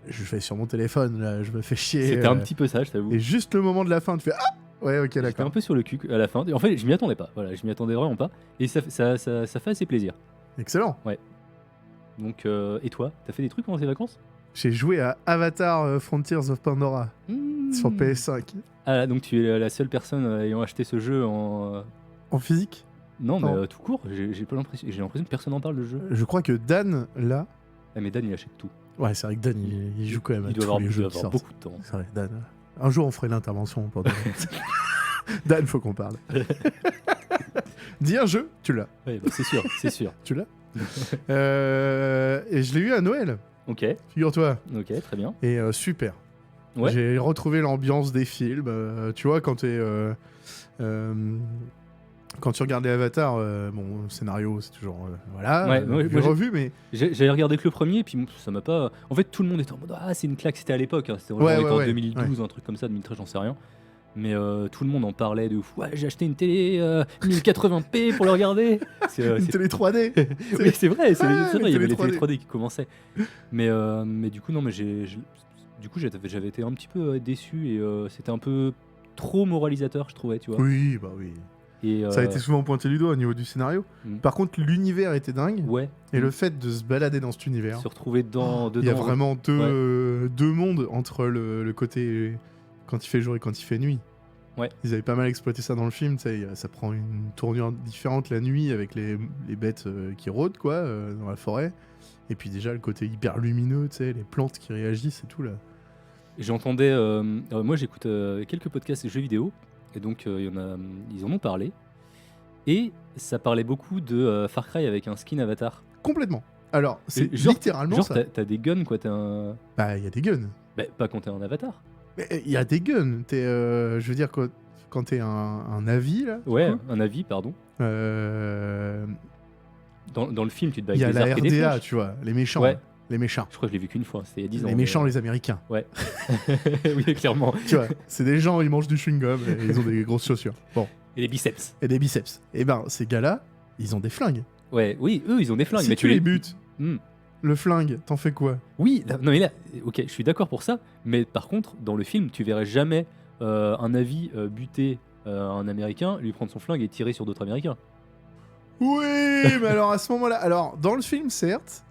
Speaker 1: je vais sur mon téléphone, là, je me fais chier.
Speaker 2: C'était un petit peu ça, je t'avoue.
Speaker 1: Et juste le moment de la fin, tu fais ah ouais, ok,
Speaker 2: J'étais un
Speaker 1: d'accord.
Speaker 2: peu sur le cul à la fin. En fait, je m'y attendais pas. Voilà, je m'y attendais vraiment pas. Et ça fait assez plaisir.
Speaker 1: Excellent.
Speaker 2: Donc, et toi, t'as fait des trucs pendant tes vacances?
Speaker 1: J'ai joué à Avatar Frontiers of Pandora sur PS5
Speaker 2: Ah, donc tu es la seule personne ayant acheté ce jeu en.
Speaker 1: en physique.
Speaker 2: Non, mais
Speaker 1: Non.
Speaker 2: tout court. J'ai pas l'impression. J'ai l'impression que personne n'en parle de ce jeu.
Speaker 1: Je crois que Dan, là,
Speaker 2: Ah, mais Dan, il achète tout.
Speaker 1: ouais, c'est vrai que Dan, il joue quand même à
Speaker 2: Il doit
Speaker 1: tous
Speaker 2: avoir,
Speaker 1: les
Speaker 2: il
Speaker 1: jeux
Speaker 2: doit
Speaker 1: qui
Speaker 2: avoir
Speaker 1: sortent.
Speaker 2: beaucoup de temps.
Speaker 1: C'est vrai, Dan. Un jour, on ferait l'intervention pendant. Dan, faut qu'on parle. Dis un jeu, tu l'as.
Speaker 2: Ouais, bah, c'est sûr, c'est sûr.
Speaker 1: Tu l'as. Et je l'ai eu à Noël,
Speaker 2: Ok,
Speaker 1: figure-toi.
Speaker 2: ok, très bien.
Speaker 1: Et super.
Speaker 2: Ouais.
Speaker 1: J'ai retrouvé l'ambiance des films. Tu vois, quand quand tu regardes les Avatars, bon, le scénario, c'est toujours. Voilà,
Speaker 2: Ouais, moi,
Speaker 1: j'ai
Speaker 2: moi, j'ai-
Speaker 1: revu, mais.
Speaker 2: J'avais regardé que le premier, puis ça m'a pas. En fait, tout le monde était en mode ah, c'est une claque. C'était à l'époque, hein, c'était
Speaker 1: Ouais,
Speaker 2: genre, on était en
Speaker 1: ouais,
Speaker 2: 2012, un truc comme ça, 2013, j'en sais rien. Mais tout le monde en parlait de ouf. Ouais, j'ai acheté une télé 1080p pour le regarder.
Speaker 1: Une télé 3D.
Speaker 2: Oui, c'est vrai, c'est
Speaker 1: Ouais,
Speaker 2: vrai, il y avait les télé
Speaker 1: 3D.
Speaker 2: 3D qui commençaient. Mais du coup, non, mais du coup, j'avais été un petit peu déçu et c'était un peu trop moralisateur, je trouvais, tu vois.
Speaker 1: Oui, bah oui.
Speaker 2: Et,
Speaker 1: Ça a été souvent pointé du doigt au niveau du scénario.
Speaker 2: Mm.
Speaker 1: Par contre, l'univers était dingue.
Speaker 2: Ouais.
Speaker 1: Et le fait de se balader dans cet univers.
Speaker 2: Se retrouver dedans.
Speaker 1: Il y a vraiment
Speaker 2: Ouais.
Speaker 1: deux mondes entre le côté quand il fait jour et quand il fait nuit.
Speaker 2: Ouais.
Speaker 1: Ils avaient pas mal exploité ça dans le film, tu sais, ça prend une tournure différente la nuit avec les bêtes qui rôdent quoi, dans la forêt. Et puis déjà le côté hyper lumineux, tu sais, les plantes qui réagissent et tout là.
Speaker 2: J'entendais. Moi, j'écoute quelques podcasts de jeux vidéo. Et donc, ils en ont parlé. Et ça parlait beaucoup de Far Cry avec un skin avatar.
Speaker 1: Complètement. Alors, c'est
Speaker 2: Et genre-
Speaker 1: littéralement
Speaker 2: Genre,
Speaker 1: ça.
Speaker 2: t'as des guns, quoi. T'as un.
Speaker 1: Bah, il y a des guns.
Speaker 2: Bah, pas quand t'es un avatar.
Speaker 1: Mais il y a des guns. Je veux dire, quand t'es un navire, là, du
Speaker 2: Ouais,
Speaker 1: coup,
Speaker 2: un avis, pardon.
Speaker 1: euh,
Speaker 2: Dans le film, tu te bats
Speaker 1: il y a
Speaker 2: avec des
Speaker 1: la
Speaker 2: arcs et des
Speaker 1: RDA,
Speaker 2: flèches.
Speaker 1: tu vois, les méchants.
Speaker 2: Ouais.
Speaker 1: là. Les méchants.
Speaker 2: Je crois que je l'ai vu qu'une fois, c'était il y a 10 ans.
Speaker 1: Les méchants, les Américains.
Speaker 2: Ouais. Oui, clairement.
Speaker 1: Tu vois, c'est des gens, ils mangent du chewing-gum et ils ont des grosses chaussures. Bon,
Speaker 2: Et les biceps.
Speaker 1: et des biceps. Et ben, ces gars-là, ils ont des flingues.
Speaker 2: Ouais, oui, eux, ils ont des flingues.
Speaker 1: Si
Speaker 2: mais
Speaker 1: tu les butes,
Speaker 2: Hmm.
Speaker 1: le flingue, t'en fais quoi?
Speaker 2: Oui, non mais là, ok, je suis d'accord pour ça, mais par contre, dans le film, tu verrais jamais un avis buter un Américain, lui prendre son flingue et tirer sur d'autres Américains.
Speaker 1: Oui, mais alors à ce moment-là, alors dans le film certes,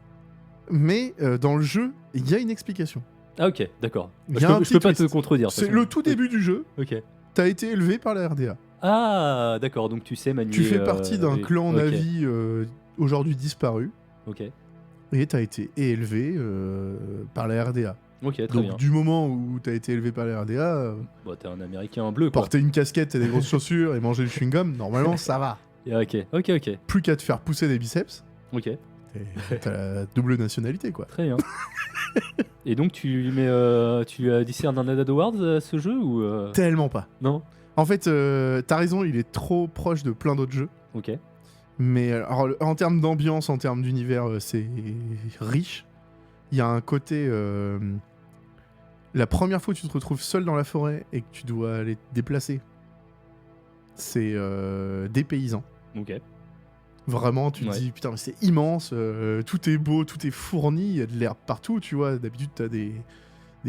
Speaker 1: mais dans le jeu, il y a une explication.
Speaker 2: Ah ok, d'accord.
Speaker 1: Il y
Speaker 2: Je
Speaker 1: a un
Speaker 2: peux,
Speaker 1: petit
Speaker 2: je peux pas te
Speaker 1: twist.
Speaker 2: contredire. de toute
Speaker 1: C'est
Speaker 2: façon.
Speaker 1: le tout début du jeu.
Speaker 2: Ok.
Speaker 1: T'as été élevé par la RDA.
Speaker 2: Ah, d'accord, donc tu sais manier...
Speaker 1: Tu fais partie d'un
Speaker 2: les-
Speaker 1: clan
Speaker 2: ok,
Speaker 1: Navi aujourd'hui disparu.
Speaker 2: Ok,
Speaker 1: Et t'as été élevé par la RDA.
Speaker 2: ok, très
Speaker 1: Donc
Speaker 2: bien.
Speaker 1: du moment où t'as été élevé par la RDA,
Speaker 2: Bon, t'es un Américain bleu, quoi.
Speaker 1: porter une casquette et des grosses chaussures et manger du chewing-gum, normalement ça va.
Speaker 2: Ah, ok,
Speaker 1: Plus qu'à te faire pousser des biceps,
Speaker 2: ok,
Speaker 1: et t'as la double nationalité quoi.
Speaker 2: très bien. Et donc tu discernes un Adad Awards ce jeu ou
Speaker 1: Tellement pas.
Speaker 2: non?
Speaker 1: En fait, t'as raison, il est trop proche de plein d'autres jeux.
Speaker 2: Ok,
Speaker 1: Mais alors, en termes d'ambiance, en termes d'univers, c'est riche. Il y a un côté... la première fois que tu te retrouves seul dans la forêt et que tu dois aller te déplacer, c'est dépaysant.
Speaker 2: ok.
Speaker 1: Vraiment, tu te
Speaker 2: Ouais.
Speaker 1: dis, putain, mais c'est immense, tout est beau, tout est fourni, il y a de l'herbe partout, tu vois. D'habitude, t'as des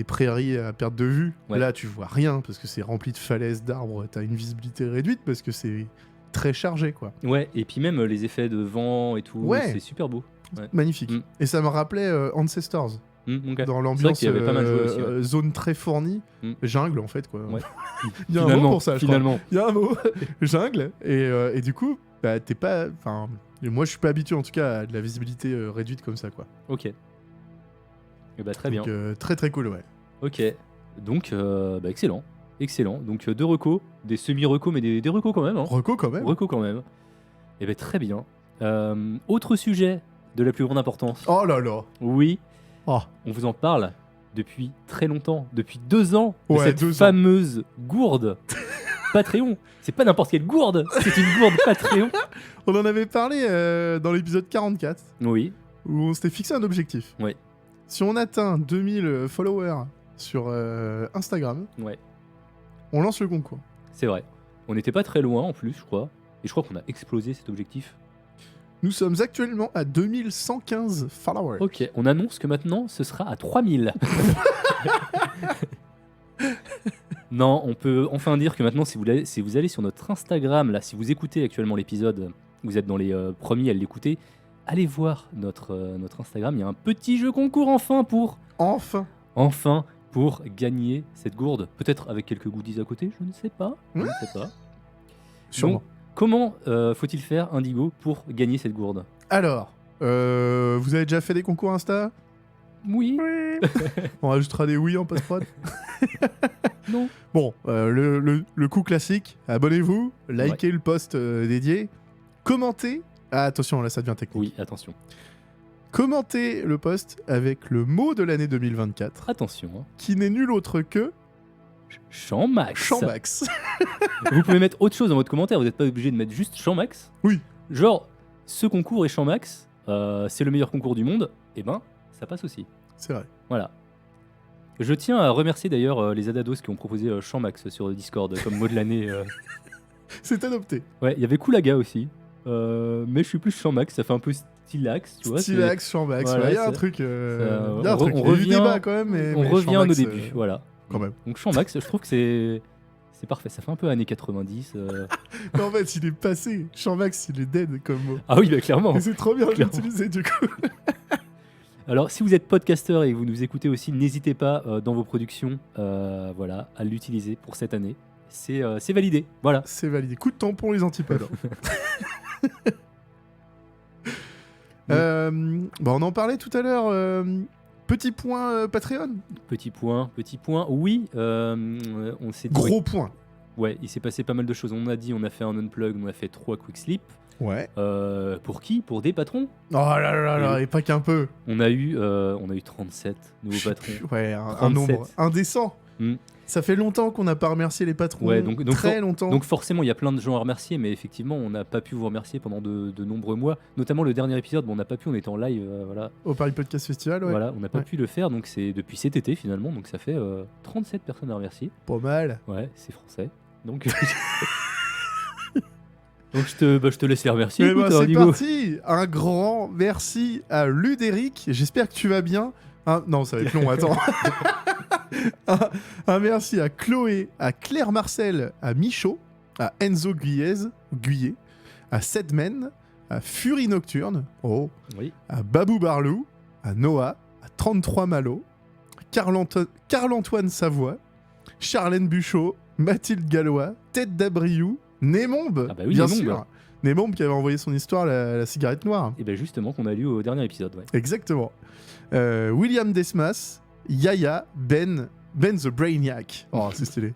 Speaker 1: prairies à perte de vue.
Speaker 2: Ouais.
Speaker 1: Là, tu vois rien parce que c'est rempli de falaises, d'arbres, t'as une visibilité réduite parce que c'est très chargé, quoi.
Speaker 2: Ouais, et puis même les effets de vent et tout,
Speaker 1: Ouais.
Speaker 2: c'est super beau.
Speaker 1: Magnifique.
Speaker 2: Mm.
Speaker 1: Et ça me rappelait Ancestors,
Speaker 2: Ok.
Speaker 1: dans l'ambiance
Speaker 2: qu'il y avait pas mal joué aussi, ouais.
Speaker 1: zone très fournie,
Speaker 2: Mm.
Speaker 1: jungle en fait, quoi.
Speaker 2: Ouais.
Speaker 1: Il y a un mot pour ça, je crois.
Speaker 2: Finalement.
Speaker 1: Il y a un mot, jungle, et du coup, bah, t'es pas. Enfin, moi je suis pas habitué en tout cas à de la visibilité réduite comme ça, quoi.
Speaker 2: Ok. Et bah très bien.
Speaker 1: Donc, très très cool, ouais.
Speaker 2: Ok. Donc, bah, excellent. Excellent. Donc, 2 recos, des semi-recos, mais des recos quand même. Hein.
Speaker 1: Reco quand même.
Speaker 2: Recos quand même. Et bah très bien. Autre sujet de la plus grande importance.
Speaker 1: Oh là là.
Speaker 2: Oui,
Speaker 1: Oh.
Speaker 2: on vous en parle depuis très longtemps, depuis 2 ans, de
Speaker 1: Ouais,
Speaker 2: cette
Speaker 1: 2 ans.
Speaker 2: fameuse gourde Patreon. C'est pas n'importe quelle gourde, c'est une gourde Patreon.
Speaker 1: On en avait parlé dans l'épisode 44
Speaker 2: Oui,
Speaker 1: où on s'était fixé un objectif.
Speaker 2: Ouais.
Speaker 1: Si on atteint 2000 followers sur Instagram,
Speaker 2: ouais,
Speaker 1: on lance le concours.
Speaker 2: c'est vrai. On n'était pas très loin en plus, je crois. Et je crois qu'on a explosé cet objectif.
Speaker 1: Nous sommes actuellement à 2115 followers.
Speaker 2: Ok, on annonce que maintenant ce sera à 3000. Non, on peut enfin dire que maintenant, si vous allez sur notre Instagram, là, si vous écoutez actuellement l'épisode, vous êtes dans les premiers à l'écouter, allez voir notre Instagram. Il y a un petit jeu concours enfin pour gagner cette gourde. Peut-être avec quelques goodies à côté, je ne sais pas. Je ne sais pas.
Speaker 1: Sûrement.
Speaker 2: Donc, comment faut-il faire, Indigo, pour gagner cette gourde?
Speaker 1: Alors, vous avez déjà fait des concours Insta?
Speaker 2: Oui.
Speaker 1: On rajoutera des oui en post-prod.
Speaker 2: Non.
Speaker 1: Bon, le coup classique, abonnez-vous, likez le post dédié, commentez. Ah, attention, là ça devient technique.
Speaker 2: Oui, attention.
Speaker 1: Commentez le post avec le mot de l'année 2024,
Speaker 2: Attention. Hein.
Speaker 1: qui n'est nul autre que
Speaker 2: Champ-Max.
Speaker 1: Champ-Max.
Speaker 2: Vous pouvez mettre autre chose dans votre commentaire, vous n'êtes pas obligé de mettre juste Champ-Max.
Speaker 1: Oui.
Speaker 2: Genre, ce concours est Champ-Max, c'est le meilleur concours du monde, et ben, ça passe aussi.
Speaker 1: C'est vrai.
Speaker 2: Voilà. Je tiens à remercier d'ailleurs les Adados qui ont proposé Champ-Max sur le Discord comme mot de l'année.
Speaker 1: C'est adopté.
Speaker 2: Ouais, il y avait Koulaga aussi, mais je suis plus Champ-Max, ça fait un peu stylax, tu vois.
Speaker 1: Stylax, Champ-Max,
Speaker 2: Voilà,
Speaker 1: il y a un
Speaker 2: c'est-
Speaker 1: truc.
Speaker 2: ça-
Speaker 1: Il y a un
Speaker 2: on
Speaker 1: truc.
Speaker 2: re- on
Speaker 1: Il y a eu
Speaker 2: revient-
Speaker 1: débat quand même, mais
Speaker 2: On revient à nos
Speaker 1: Champ-Max,
Speaker 2: débuts, voilà.
Speaker 1: Quand même.
Speaker 2: Donc Champ-Max, je trouve que c'est parfait, ça fait un peu années 90.
Speaker 1: Mais en fait, il est passé. Champ-Max, il est dead comme mot.
Speaker 2: Ah oui, bah, clairement.
Speaker 1: Et c'est trop bien, j'ai
Speaker 2: Clairement.
Speaker 1: utilisé du coup.
Speaker 2: Alors, si vous êtes podcasteur et que vous nous écoutez aussi, n'hésitez pas dans vos productions voilà, à l'utiliser pour cette année. C'est validé. Voilà.
Speaker 1: C'est validé. Coup de tampon, les antipodes. On en parlait tout à l'heure. Petit point Patreon.
Speaker 2: Petit point. Oui, on s'est dit.
Speaker 1: Gros point.
Speaker 2: Ouais, il s'est passé pas mal de choses. On a dit, on a fait un unplug, on a fait 3 quick slip.
Speaker 1: Ouais.
Speaker 2: Pour qui? Pour des patrons.
Speaker 1: Oh là là là,
Speaker 2: Oui.
Speaker 1: et pas qu'un peu.
Speaker 2: On a eu 37 nouveaux patrons.
Speaker 1: Ouais, un
Speaker 2: 37.
Speaker 1: nombre indécent.
Speaker 2: Mm.
Speaker 1: Ça fait longtemps qu'on n'a pas remercié les patrons.
Speaker 2: Ouais, donc
Speaker 1: très longtemps.
Speaker 2: Donc forcément, il y a plein de gens à remercier, mais effectivement, on n'a pas pu vous remercier pendant de nombreux mois. Notamment le dernier épisode, bon, on n'a pas pu, on était en live, voilà.
Speaker 1: Au Paris Podcast Festival, ouais.
Speaker 2: Voilà, on n'a pas
Speaker 1: Ouais.
Speaker 2: pu le faire, donc c'est depuis cet été finalement, donc ça fait 37 personnes à remercier.
Speaker 1: Pas mal.
Speaker 2: Ouais, c'est français. Donc, donc je te laisse les remercier.
Speaker 1: Mais
Speaker 2: écoute,
Speaker 1: c'est
Speaker 2: Indigo.
Speaker 1: parti. Un grand merci à Ludéric. J'espère que tu vas bien. Non, ça va être long, attends. un merci à Chloé, à Claire Marcel, à Michaud, à Enzo Guyet, à Sedmen, à Fury Nocturne,
Speaker 2: Oui.
Speaker 1: à Babou Barlou, à Noah, à 33 Malo, Carl-Antoine Savoie, Charlène Buchot, Mathilde Gallois, Tête d'Abriou, Némombe,
Speaker 2: Ah bah oui,
Speaker 1: bien
Speaker 2: Némombe.
Speaker 1: sûr. Némombe qui avait envoyé son histoire, la cigarette noire.
Speaker 2: Et bien justement qu'on a lu au dernier épisode, ouais.
Speaker 1: Exactement. William Desmas, Yaya, Ben the Brainiac. Oh, c'est stylé.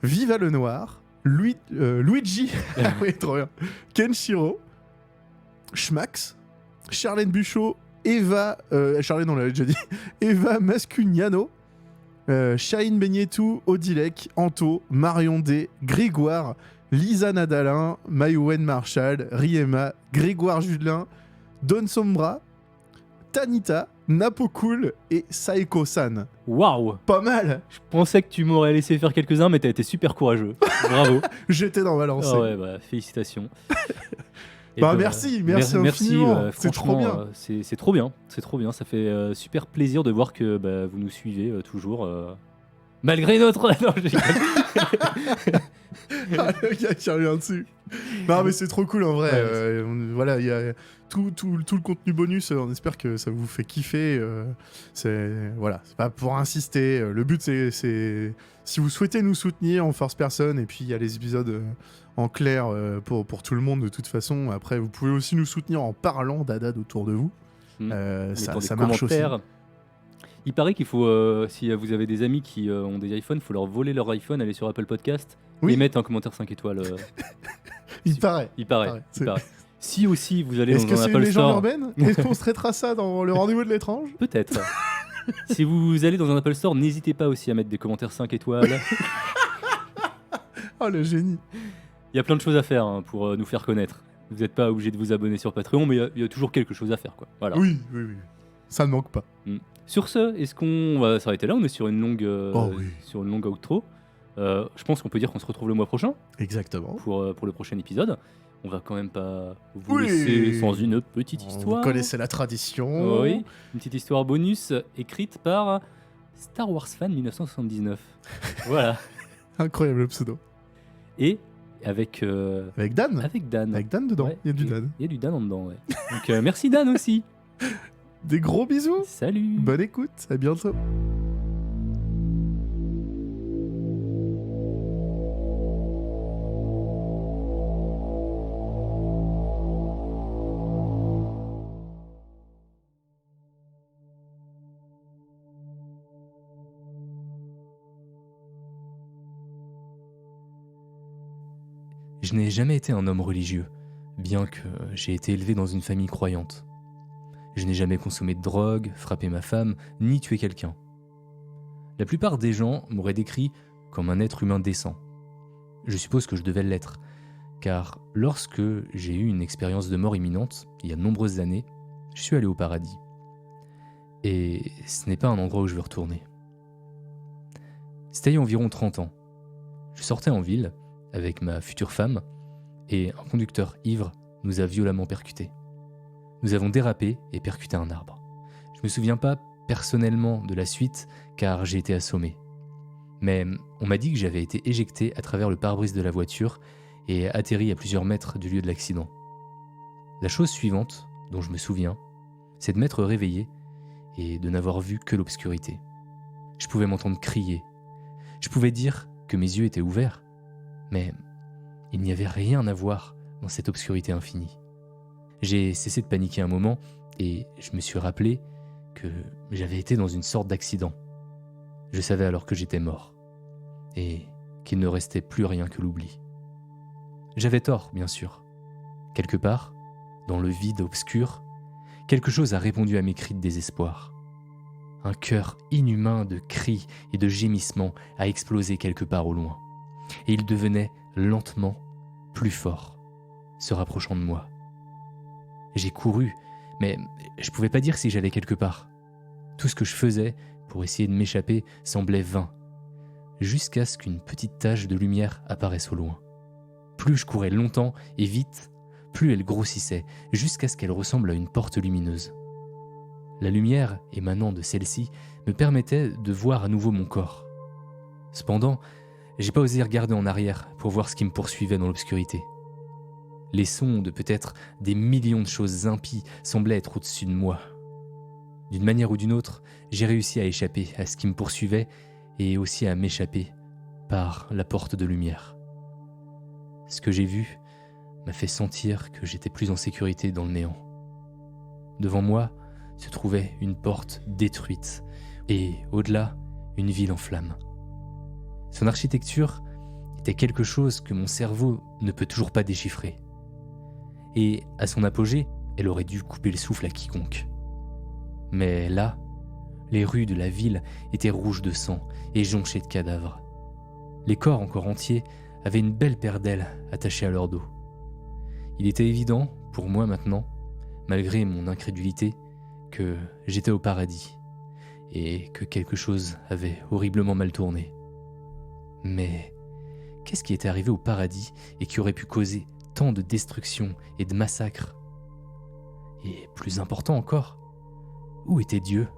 Speaker 1: Viva le Noir, Luigi, ah oui, trop bien. Kenshiro, Schmax, Charlène Buchot, Eva, Charlène on l'avait déjà dit, Eva Mascugnano, Shahin Benietou, Odilek, Anto, Marion D, Grégoire, Lisa Nadalin, Mayouen Marshall, Riema, Grégoire Judelin, Don Sombra, Tanita, Napocool et Saeko-san.
Speaker 2: Waouh!
Speaker 1: Pas mal.
Speaker 2: Je pensais que tu m'aurais laissé faire quelques-uns, mais t'as été super courageux. Bravo.
Speaker 1: J'étais dans ma lancée.
Speaker 2: Ah ouais, bah, félicitations.
Speaker 5: Et
Speaker 1: Bah, merci infiniment. C'est trop bien.
Speaker 5: C'est trop bien, c'est trop bien. Ça fait super plaisir de voir que vous nous suivez toujours. Malgré notre... Non, je rigole.
Speaker 1: Ah, le gars qui revient dessus. Non, mais c'est trop cool en vrai.
Speaker 5: Ouais,
Speaker 1: Voilà, il y a tout le contenu bonus. On espère que ça vous fait kiffer. Voilà, c'est pas pour insister. Le but, c'est si vous souhaitez nous soutenir en first person, et puis il y a les épisodes en clair pour tout le monde de toute façon. Après, vous pouvez aussi nous soutenir en parlant d'Adad autour de vous. Ça marche aussi.
Speaker 5: Il paraît qu'il faut, si vous avez des amis qui ont des iPhones, il faut leur voler leur iPhone, aller sur Apple Podcast
Speaker 1: Oui.
Speaker 5: et mettre un commentaire 5 étoiles.
Speaker 1: Il paraît.
Speaker 5: Il paraît.
Speaker 1: C'est-
Speaker 5: Si aussi vous allez
Speaker 1: Est-ce
Speaker 5: dans
Speaker 1: que
Speaker 5: un
Speaker 1: c'est une
Speaker 5: Apple
Speaker 1: légende
Speaker 5: Store,
Speaker 1: urbaine? Est-ce qu'on se traitera ça dans le rendez-vous de l'étrange?
Speaker 5: peut-être. Si vous allez dans un Apple Store, n'hésitez pas aussi à mettre des commentaires 5 étoiles.
Speaker 1: Oh, le génie.
Speaker 5: Il y a plein de choses à faire pour nous faire connaître. Vous n'êtes pas obligé de vous abonner sur Patreon, mais il y a toujours quelque chose à faire, quoi. Voilà.
Speaker 1: Oui. Ça ne manque pas.
Speaker 5: Sur ce, est-ce qu'on va s'arrêter là? On est sur une longue,
Speaker 1: Oui.
Speaker 5: sur une longue outro. Je pense qu'on peut dire qu'on se retrouve le mois prochain
Speaker 1: Exactement.
Speaker 5: pour le prochain épisode. On va quand même pas vous
Speaker 1: Oui.
Speaker 5: laisser sans une petite histoire.
Speaker 1: Vous connaissez la tradition.
Speaker 5: Oui, une petite histoire bonus écrite par Star Wars Fan 1979. Voilà.
Speaker 1: Incroyable pseudo.
Speaker 5: Et avec
Speaker 1: Avec Dan.
Speaker 5: avec Dan.
Speaker 1: Avec Dan dedans.
Speaker 5: Ouais,
Speaker 1: Il y a du Dan.
Speaker 5: Il y a du Dan en dedans, ouais. Donc merci Dan aussi.
Speaker 1: Des gros bisous.
Speaker 5: Salut.
Speaker 1: Bonne écoute. À bientôt.
Speaker 2: Je n'ai jamais été un homme religieux, bien que j'ai été élevé dans une famille croyante. Je n'ai jamais consommé de drogue, frappé ma femme, ni tué quelqu'un. La plupart des gens m'auraient décrit comme un être humain décent. Je suppose que je devais l'être, car lorsque j'ai eu une expérience de mort imminente, il y a de nombreuses années, je suis allé au paradis. Et ce n'est pas un endroit où je veux retourner. C'était il y a environ 30 ans. Je sortais en ville avec ma future femme et un conducteur ivre nous a violemment percutés. Nous avons dérapé et percuté un arbre. Je me souviens pas personnellement de la suite car j'ai été assommé. Mais on m'a dit que j'avais été éjecté à travers le pare-brise de la voiture et atterri à plusieurs mètres du lieu de l'accident. La chose suivante, dont je me souviens, c'est de m'être réveillé et de n'avoir vu que l'obscurité. Je pouvais m'entendre crier. Je pouvais dire que mes yeux étaient ouverts, mais il n'y avait rien à voir dans cette obscurité infinie. J'ai cessé de paniquer un moment et je me suis rappelé que j'avais été dans une sorte d'accident. Je savais alors que j'étais mort et qu'il ne restait plus rien que l'oubli. J'avais tort, bien sûr. Quelque part, dans le vide obscur, quelque chose a répondu à mes cris de désespoir. Un cœur inhumain de cris et de gémissements a explosé quelque part au loin, et il devenait lentement plus fort, se rapprochant de moi. J'ai couru, mais je pouvais pas dire si j'allais quelque part. Tout ce que je faisais pour essayer de m'échapper semblait vain, jusqu'à ce qu'une petite tache de lumière apparaisse au loin. Plus je courais longtemps et vite, plus elle grossissait, jusqu'à ce qu'elle ressemble à une porte lumineuse. La lumière émanant de celle-ci me permettait de voir à nouveau mon corps. Cependant, j'ai pas osé regarder en arrière pour voir ce qui me poursuivait dans l'obscurité. Les sons de peut-être des millions de choses impies semblaient être au-dessus de moi. D'une manière ou d'une autre, j'ai réussi à échapper à ce qui me poursuivait et aussi à m'échapper par la porte de lumière. Ce que j'ai vu m'a fait sentir que j'étais plus en sécurité dans le néant. Devant moi se trouvait une porte détruite et, au-delà, une ville en flammes. Son architecture était quelque chose que mon cerveau ne peut toujours pas déchiffrer. Et à son apogée, elle aurait dû couper le souffle à quiconque. Mais là, les rues de la ville étaient rouges de sang et jonchées de cadavres. Les corps encore entiers avaient une belle paire d'ailes attachées à leur dos. Il était évident, pour moi maintenant, malgré mon incrédulité, que j'étais au paradis et que quelque chose avait horriblement mal tourné. Mais qu'est-ce qui était arrivé au paradis et qui aurait pu causer tant de destruction et de massacres. Et plus important encore, où était Dieu ?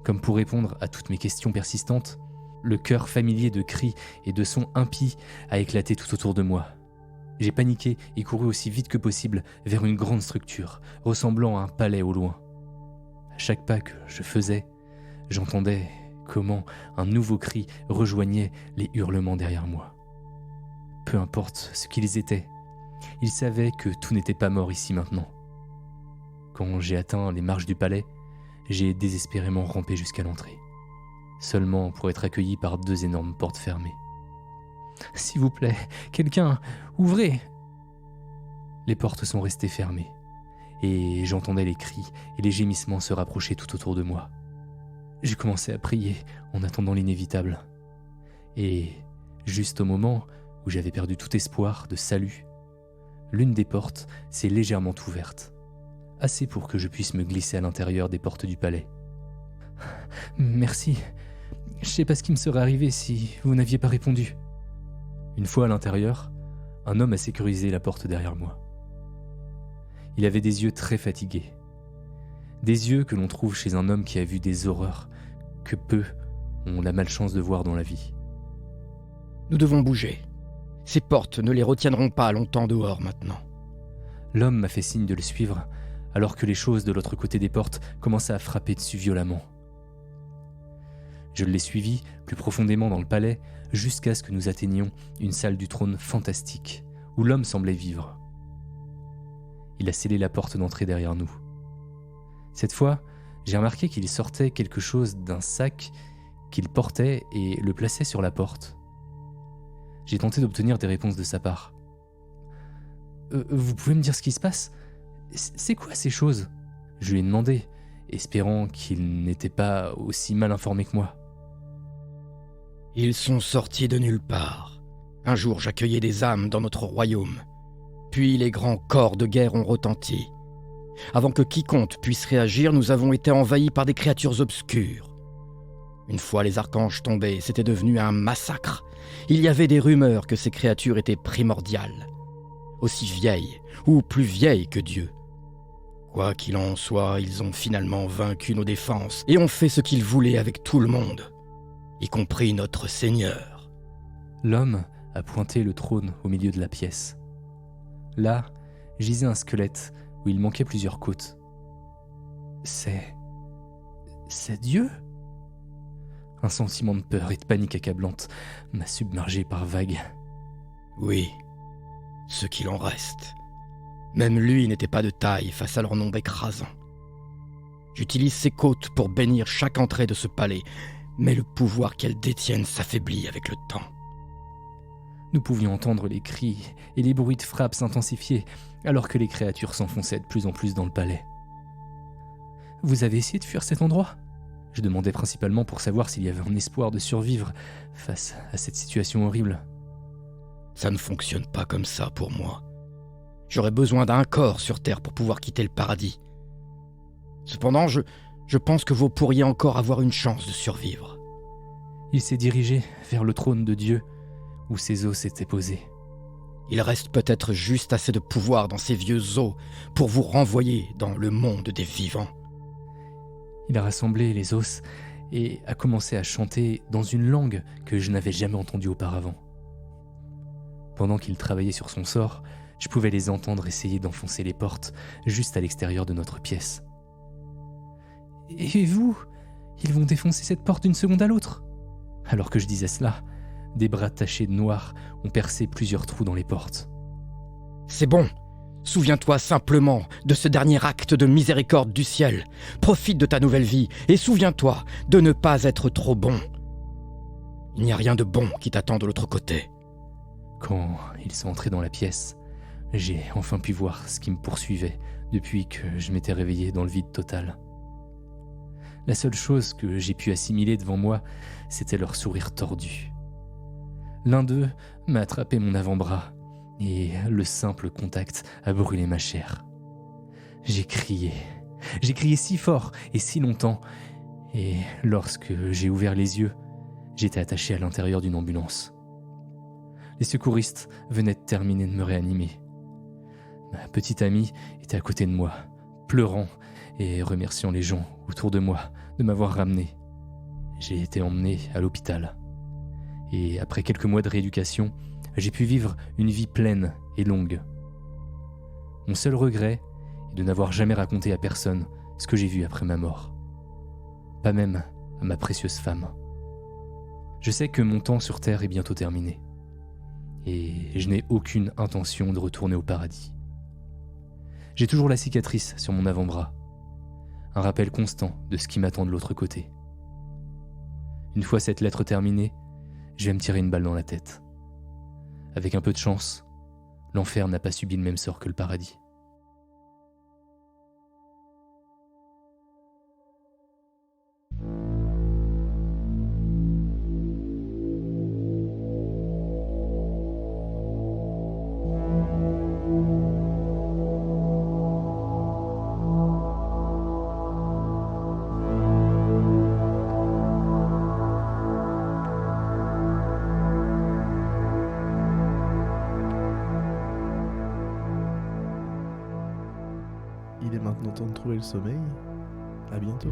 Speaker 2: Comme pour répondre à toutes mes questions persistantes, le chœur familier de cris et de sons impies a éclaté tout autour de moi. J'ai paniqué et couru aussi vite que possible vers une grande structure, ressemblant à un palais au loin. À chaque pas que je faisais, j'entendais comment un nouveau cri rejoignait les hurlements derrière moi. Peu importe ce qu'ils étaient, ils savaient que tout n'était pas mort ici maintenant. Quand j'ai atteint les marches du palais, j'ai désespérément rampé jusqu'à l'entrée, seulement pour être accueilli par 2 énormes portes fermées. « S'il vous plaît, quelqu'un, ouvrez !» Les portes sont restées fermées, et j'entendais les cris et les gémissements se rapprocher tout autour de moi. J'ai commencé à prier en attendant l'inévitable. Et juste au moment où j'avais perdu tout espoir de salut, l'une des portes s'est légèrement ouverte, assez pour que je puisse me glisser à l'intérieur des portes du palais. « Merci. Je sais pas ce qui me serait arrivé si vous n'aviez pas répondu. » Une fois à l'intérieur, un homme a sécurisé la porte derrière moi. Il avait des yeux très fatigués. Des yeux que l'on trouve chez un homme qui a vu des horreurs que peu ont la malchance de voir dans la vie.
Speaker 7: Nous devons bouger. Ces portes ne les retiendront pas longtemps dehors maintenant.
Speaker 2: L'homme m'a fait signe de le suivre, alors que les choses de l'autre côté des portes commençaient à frapper dessus violemment. Je l'ai suivi plus profondément dans le palais, jusqu'à ce que nous atteignions une salle du trône fantastique, où l'homme semblait vivre. Il a scellé la porte d'entrée derrière nous. Cette fois, j'ai remarqué qu'il sortait quelque chose d'un sac qu'il portait et le plaçait sur la porte. J'ai tenté d'obtenir des réponses de sa part. Vous pouvez me dire ce qui se passe ? C'est quoi ces choses ? Je lui ai demandé, espérant qu'il n'était pas aussi mal informé que moi.
Speaker 7: Ils sont sortis de nulle part. Un jour, j'accueillais des âmes dans notre royaume. Puis les grands corps de guerre ont retenti. Avant que quiconque puisse réagir, nous avons été envahis par des créatures obscures. Une fois les archanges tombés, c'était devenu un massacre. Il y avait des rumeurs que ces créatures étaient primordiales, aussi vieilles ou plus vieilles que Dieu. Quoi qu'il en soit, ils ont finalement vaincu nos défenses et ont fait ce qu'ils voulaient avec tout le monde, y compris notre Seigneur.
Speaker 2: L'homme a pointé le trône au milieu de la pièce. Là, gisait un squelette où il manquait plusieurs côtes. C'est Dieu ? Un sentiment de peur et de panique accablante m'a submergé par vagues.
Speaker 7: Oui, ce qu'il en reste. Même lui n'était pas de taille face à leur nombre écrasant. J'utilise ses côtes pour bénir chaque entrée de ce palais, mais le pouvoir qu'elles détiennent s'affaiblit avec le temps.
Speaker 2: Nous pouvions entendre les cris et les bruits de frappe s'intensifier alors que les créatures s'enfonçaient de plus en plus dans le palais. « Vous avez essayé de fuir cet endroit ?» Je demandais principalement pour savoir s'il y avait un espoir de survivre face à cette situation horrible.
Speaker 7: Ça ne fonctionne pas comme ça pour moi. J'aurais besoin d'un corps sur Terre pour pouvoir quitter le paradis. Cependant, je pense que vous pourriez encore avoir une chance de survivre.
Speaker 2: Il s'est dirigé vers le trône de Dieu, où ses os s'étaient posés.
Speaker 7: Il reste peut-être juste assez de pouvoir dans ces vieux os pour vous renvoyer dans le monde des vivants.
Speaker 2: Il a rassemblé les os et a commencé à chanter dans une langue que je n'avais jamais entendue auparavant. Pendant qu'il travaillait sur son sort, je pouvais les entendre essayer d'enfoncer les portes juste à l'extérieur de notre pièce. « Et vous ? Ils vont défoncer cette porte d'une seconde à l'autre ?» Alors que je disais cela, des bras tachés de noir ont percé plusieurs trous dans les portes.
Speaker 7: « C'est bon. Souviens-toi simplement de ce dernier acte de miséricorde du ciel. Profite de ta nouvelle vie et souviens-toi de ne pas être trop bon. Il n'y a rien de bon qui t'attend de l'autre côté. »
Speaker 2: Quand ils sont entrés dans la pièce, j'ai enfin pu voir ce qui me poursuivait depuis que je m'étais réveillé dans le vide total. La seule chose que j'ai pu assimiler devant moi, c'était leur sourire tordu. L'un d'eux m'a attrapé mon avant-bras et le simple contact a brûlé ma chair. J'ai crié si fort et si longtemps, et lorsque j'ai ouvert les yeux, j'étais attaché à l'intérieur d'une ambulance. les secouristes venaient de terminer de me réanimer. Ma petite amie était à côté de moi, pleurant et remerciant les gens autour de moi de m'avoir ramené. J'ai été emmené à l'hôpital. Et après quelques mois de rééducation, j'ai pu vivre une vie pleine et longue. Mon seul regret est de n'avoir jamais raconté à personne ce que j'ai vu après ma mort. Pas même à ma précieuse femme. Je sais que mon temps sur Terre est bientôt terminé. Et je n'ai aucune intention de retourner au paradis. J'ai toujours la cicatrice sur mon avant-bras. Un rappel constant de ce qui m'attend de l'autre côté. Une fois cette lettre terminée, je vais me tirer une balle dans la tête. Avec un peu de chance, l'enfer n'a pas subi le même sort que le paradis.
Speaker 1: Il est maintenant temps de trouver le sommeil. À bientôt.